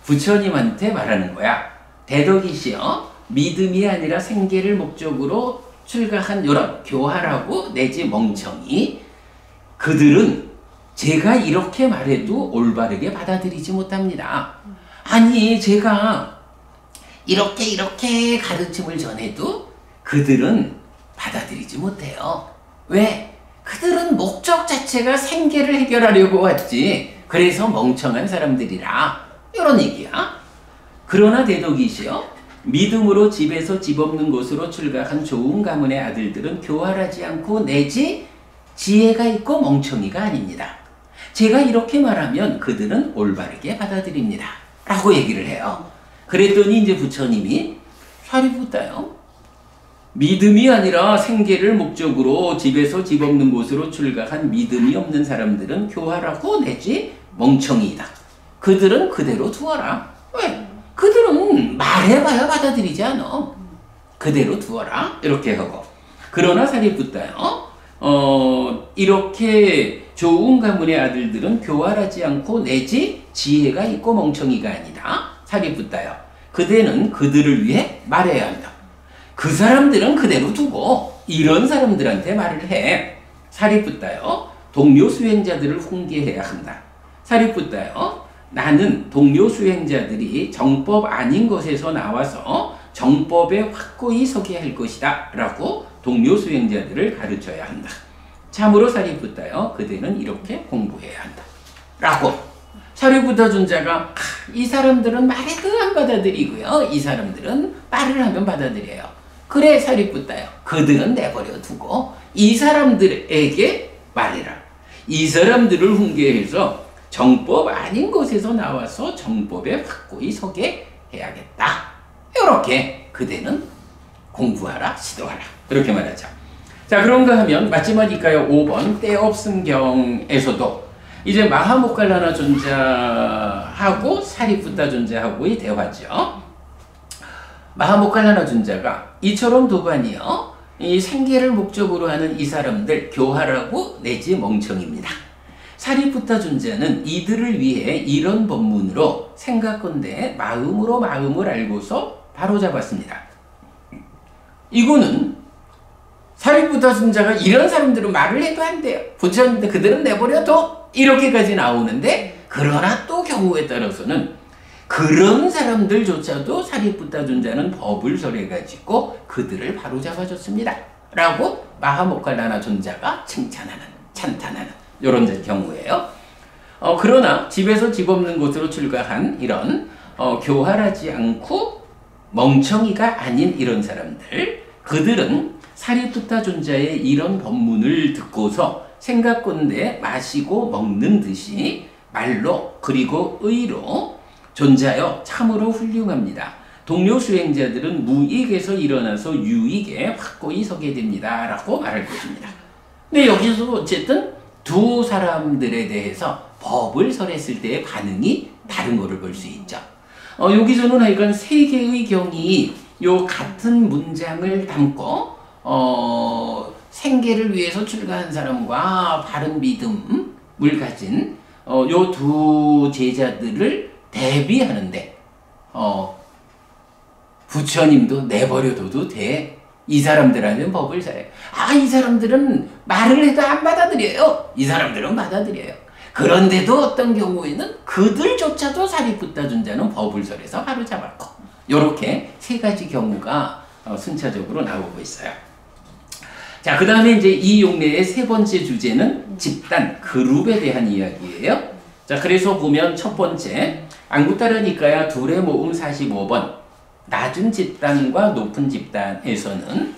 부처님한테 말하는 거야. 대덕이시여, 믿음이 아니라 생계를 목적으로 출가한 이런 교활하고 내지 멍청이 그들은 제가 이렇게 말해도 올바르게 받아들이지 못합니다. 아니 제가 이렇게 가르침을 전해도 그들은 받아들이지 못해요. 왜? 그들은 목적 자체가 생계를 해결하려고 왔지. 그래서 멍청한 사람들이라. 이런 얘기야. 그러나 대덕이시여, 믿음으로 집에서 집 없는 곳으로 출가한 좋은 가문의 아들들은 교활하지 않고 내지 지혜가 있고 멍청이가 아닙니다. 제가 이렇게 말하면 그들은 올바르게 받아들입니다. 라고 얘기를 해요. 그랬더니 이제 부처님이 사리푸타요, 믿음이 아니라 생계를 목적으로 집에서 집 없는 곳으로 출가한 믿음이 없는 사람들은 교활하고 내지 멍청이이다. 그들은 그대로 두어라. 왜? 그들은 말해봐야 받아들이지 않아. 그대로 두어라. 이렇게 하고. 그러나 사리푸타요, 이렇게 좋은 가문의 아들들은 교활하지 않고 내지 지혜가 있고 멍청이가 아니다. 사리푸타요, 그대는 그들을 위해 말해야 한다. 그 사람들은 그대로 두고 이런 사람들한테 말을 해. 사리푸타요, 동료 수행자들을 훈계해야 한다. 사리푸타요, 나는 동료 수행자들이 정법 아닌 것에서 나와서 정법에 확고히 서게 할 것이다 라고 동료 수행자들을 가르쳐야 한다. 참으로 사리푸타여 그대는 이렇게 공부해야 한다 라고. 사리푸타 존자가 이 사람들은 말해도 안 받아들이고요, 이 사람들은 말을 하면 받아들여요. 그래 사리푸타여, 그들은 내버려 두고 이 사람들에게 말해라. 이 사람들을 훈계해서 정법 아닌 곳에서 나와서 정법에 확고히 서게 해야겠다. 이렇게 그대는 공부하라, 시도하라. 그렇게 말하죠. 자, 그런가 하면 마지막일까요? 5번 때없음경에서도 이제 마하모칼라나 존자하고 사리푸타 존자하고의 대화죠. 마하모칼라나 존자가 이처럼 도반이요, 이 생계를 목적으로 하는 이 사람들 교활하고 내지 멍청입니다. 사리푸타 존자는 이들을 위해 이런 법문으로 생각건대 마음으로 마음을 알고서 바로잡았습니다. 이거는 사리푸타 존자가 이런 사람들은 말을 해도 안 돼요. 부처님한테 그들은 내버려둬. 이렇게까지 나오는데, 그러나 또 경우에 따라서는 그런 사람들조차도 사리푸타 존자는 법을 설해가지고 그들을 바로잡아줬습니다 라고 마하모칼라나 존자가 칭찬하는, 찬탄하는 이런 경우예요. 그러나 집에서 집 없는 곳으로 출가한 이런 교활하지 않고 멍청이가 아닌 이런 사람들, 그들은 사리푸타 존자의 이런 법문을 듣고서 생각건대 마시고 먹는 듯이 말로 그리고 의로 존자여 참으로 훌륭합니다. 동료 수행자들은 무익에서 일어나서 유익에 확고히 서게 됩니다 라고 말할 것입니다. 근데 여기서 어쨌든 두 사람들에 대해서 법을 설했을 때의 반응이 다른 거를 볼 수 있죠. 여기서는 하여간 세 개의 경이 요 같은 문장을 담고 생계를 위해서 출가한 사람과 바른 믿음을 가진 요 두 제자들을 대비하는데 부처님도 내버려둬도 돼. 이 사람들한테는 법을 설해. 이 사람들은 말을 해도 안 받아들여요. 이 사람들은 받아들여요. 그런데도 어떤 경우에는 그들조차도 사리푸타 존자는 법을 설해서 바로 잡았고, 요렇게 세 가지 경우가 순차적으로 나오고 있어요. 자, 그 다음에 이제 이 용례의 세 번째 주제는 집단, 그룹에 대한 이야기예요. 자, 그래서 보면 첫 번째, 앙구타라 니카야 둘의 모음 45번, 낮은 집단과 높은 집단에서는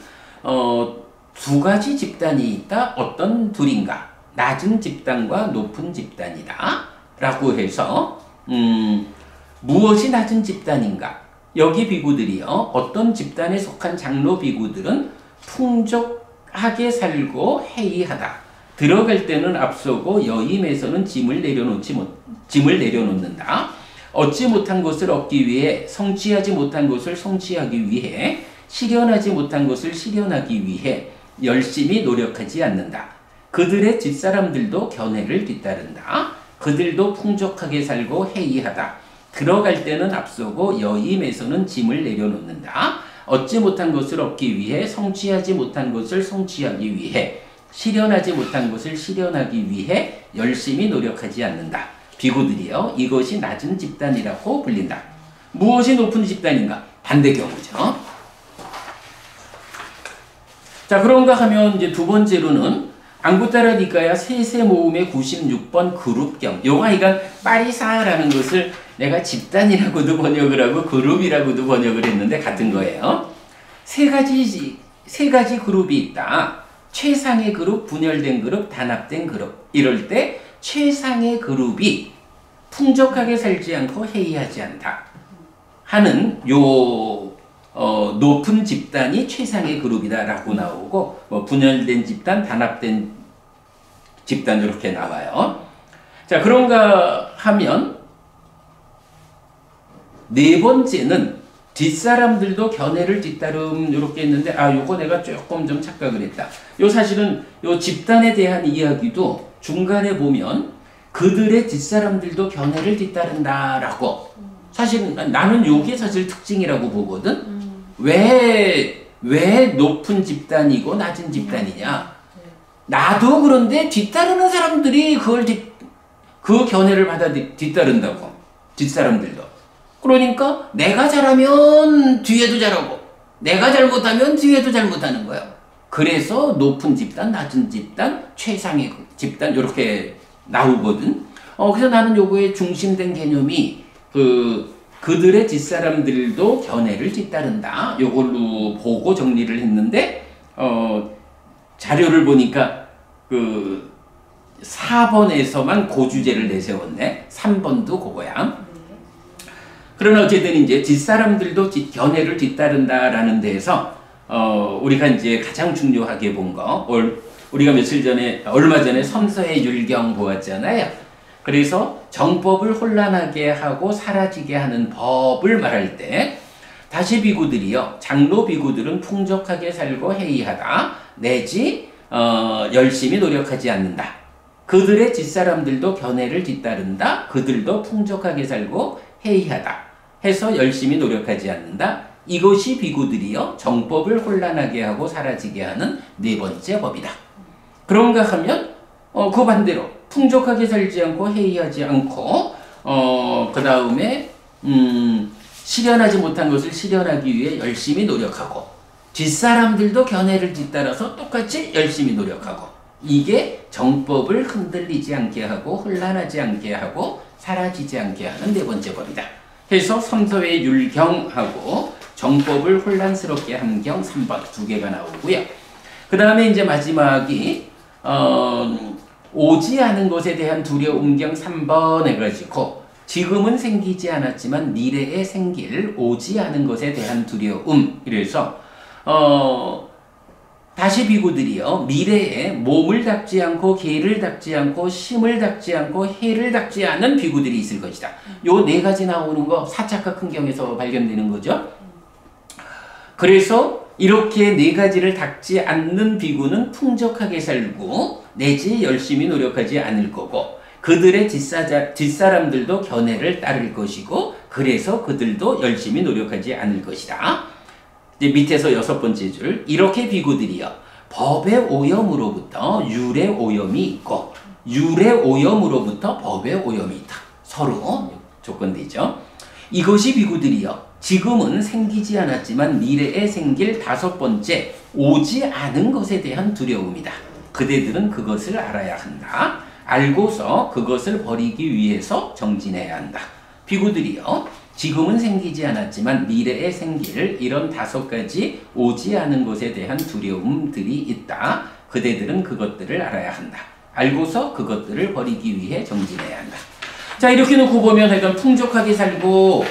두 가지 집단이 있다. 어떤 둘인가? 낮은 집단과 높은 집단이다 라고 해서 무엇이 낮은 집단인가? 여기 비구들이요, 어떤 집단에 속한 장로 비구들은 풍족하게 살고 해이하다. 들어갈 때는 앞서고 여임에서는 짐을 내려놓는다. 얻지 못한 것을 얻기 위해, 성취하지 못한 것을 성취하기 위해, 실현하지 못한 것을 실현하기 위해 열심히 노력하지 않는다. 그들의 뒷사람들도 견해를 뒤따른다. 그들도 풍족하게 살고 해이하다. 들어갈 때는 앞서고 여임에서는 짐을 내려놓는다. 얻지 못한 것을 얻기 위해, 성취하지 못한 것을 성취하기 위해, 실현하지 못한 것을 실현하기 위해 열심히 노력하지 않는다. 비구들이요, 이것이 낮은 집단이라고 불린다. 무엇이 높은 집단인가? 반대 경우죠. 자, 그런가 하면 이제 두 번째로는 앙구타라 니카야 세세 모음의 96번 그룹경. 요가 이건 파리사라는 것을 내가 집단이라고도 번역을 하고 그룹이라고도 번역을 했는데 같은 거예요. 세 가지 그룹이 있다. 최상의 그룹, 분열된 그룹, 단합된 그룹. 이럴 때 최상의 그룹이 풍족하게 살지 않고 해이하지 않다 하는 요 높은 집단이 최상의 그룹이다 라고 나오고, 분열된 집단, 단합된 집단 이렇게 나와요. 자, 그런가 하면 네 번째는 뒷사람들도 견해를 뒤따름 이렇게 했는데, 요거 내가 조금 좀 착각을 했다. 요 사실은 요 집단에 대한 이야기도 중간에 보면 그들의 뒷사람들도 견해를 뒤따른다라고. 사실 나는 요게 사실 특징이라고 보거든. 왜 높은 집단이고 낮은 집단이냐? 나도 그런데 뒤따르는 사람들이 그 견해를 받아 뒤따른다고. 뒷사람들도. 그러니까 내가 잘하면 뒤에도 잘하고 내가 잘못하면 뒤에도 잘못하는 거예요. 그래서 높은 집단, 낮은 집단, 최상의 집단 이렇게 나오거든. 그래서 나는 요거에 중심된 개념이 그들의 뒷사람들도 견해를 뒤따른다. 요걸로 보고 정리를 했는데 자료를 보니까 4번에서만 그 주제를 내세웠네. 3번도 그거야. 그러나 어쨌든 이제 뒷사람들도 견해를 뒤따른다라는 데에서 우리가 이제 가장 중요하게 본 거, 우리가 얼마 전에 섬서의 율경 보았잖아요. 그래서 정법을 혼란하게 하고 사라지게 하는 법을 말할 때 다시 비구들이요, 장로 비구들은 풍족하게 살고 해이하다 내지 열심히 노력하지 않는다. 그들의 뒷사람들도 견해를 뒤따른다. 그들도 풍족하게 살고 해이하다 해서 열심히 노력하지 않는다. 이것이 비구들이요 정법을 혼란하게 하고 사라지게 하는 네 번째 법이다. 그런가 하면 그 반대로 풍족하게 살지 않고 해이하지 않고 그 다음에 실현하지 못한 것을 실현하기 위해 열심히 노력하고 뒷사람들도 견해를 뒤따라서 똑같이 열심히 노력하고 이게 정법을 흔들리지 않게 하고 혼란하지 않게 하고 사라지지 않게 하는 네 번째 법이다. 해서 섬서의 율경하고 정법을 혼란스럽게 한 경 3번 두 개가 나오고요. 그 다음에 이제 마지막이 오지 않은 것에 대한 두려움 경 3번 해가지고 지금은 생기지 않았지만 미래에 생길 오지 않은 것에 대한 두려움. 이래서 다시 비구들이요 미래에 몸을 닦지 않고 개를 닦지 않고 심을 닦지 않고 해를 닦지 않은 비구들이 있을 것이다. 요 네 가지 나오는 거 사차카 큰경에서 발견되는 거죠. 그래서 이렇게 네 가지를 닦지 않는 비구는 풍족하게 살고 내지 열심히 노력하지 않을 거고 그들의 뒷사람들도 견해를 따를 것이고 그래서 그들도 열심히 노력하지 않을 것이다. 이제 밑에서 6번째 줄 이렇게 비구들이요 법의 오염으로부터 율의 오염이 있고 율의 오염으로부터 법의 오염이 있다. 서로 조건되죠. 이것이 비구들이요 지금은 생기지 않았지만 미래에 생길 5번째 오지 않은 것에 대한 두려움이다. 그대들은 그것을 알아야 한다. 알고서 그것을 버리기 위해서 정진해야 한다. 비구들이요 지금은 생기지 않았지만 미래에 생길 이런 5가지 오지 않은 것에 대한 두려움들이 있다. 그대들은 그것들을 알아야 한다. 알고서 그것들을 버리기 위해 정진해야 한다. 자 이렇게 놓고 보면 약간 풍족하게 살고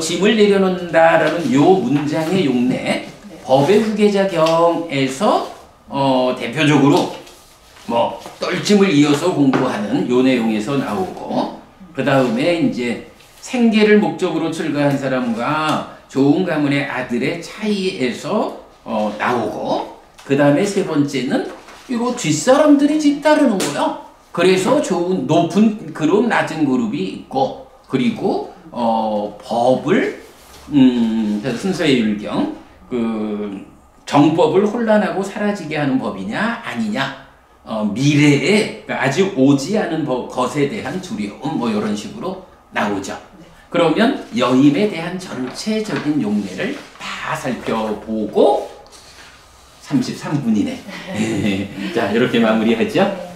짐을 내려놓는다라는 요 문장의 용례 법의 후계자경에서 대표적으로 뭐 떨침을 이어서 공부하는 요 내용에서 나오고 그 다음에 이제 생계를 목적으로 출가한 사람과 좋은 가문의 아들의 차이에서 나오고 그 다음에 세 번째는 이거 뒷사람들이 뒤따르는 거예요. 그래서 좋은 높은 그룹 낮은 그룹이 있고 그리고 법을 순서의 율경 정법을 혼란하고 사라지게 하는 법이냐 아니냐 미래에 아직 오지 않은 것에 대한 두려움 뭐 이런 식으로 나오죠. 그러면 여임에 대한 전체적인 용례를 다 살펴보고 33분이네. 자 이렇게 마무리하죠.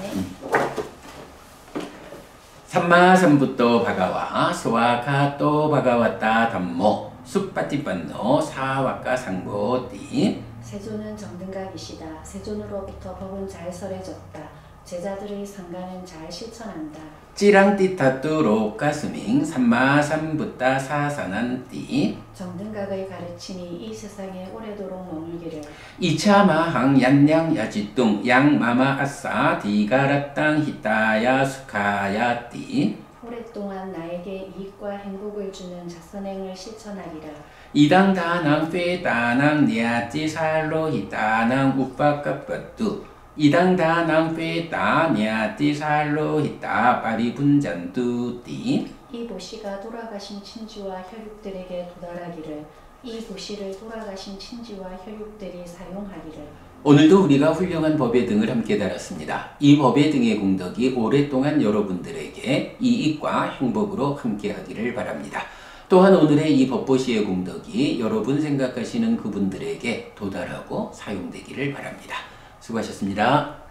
삼마삼부토 바가와 소와카토 바가와타 담모 숲파티반노 사와카 상고띠 세존은 정등각이시다. 세존으로부터 법은 잘 설해졌다. 제자들의 상가는 잘 실천한다. 찌랑띠타뚜 로카스밍 삼마삼부타 사산한띠 정등각의 가르침이 이 세상에 오래도록 머물기를. 이차마항 얀냥 야지뚱 양마마 아싸 디가라땅 히타야 수카야띠 오랫동안 나에게 이익과 행복을 주는 자선행을 실천하리라. 이당다낭 페다낭 니아찌 살로 히타낭 우파까빠뚜 이당다낭 페다 니아찌 살로 히타 파리분잔뚜띠 이 보시가 돌아가신 친지와 혈육들에게 도달하기를. 이 구실을 돌아가신 친지와 혈육들이 사용하리를. 오늘도 우리가 훌륭한 법의 등을 함께 달았습니다. 이 법의 등의 공덕이 오랫동안 여러분들에게 이익과 행복으로 함께 하기를 바랍니다. 또한 오늘의 이 법보시의 공덕이 여러분 생각하시는 그분들에게 도달하고 사용되기를 바랍니다. 수고하셨습니다.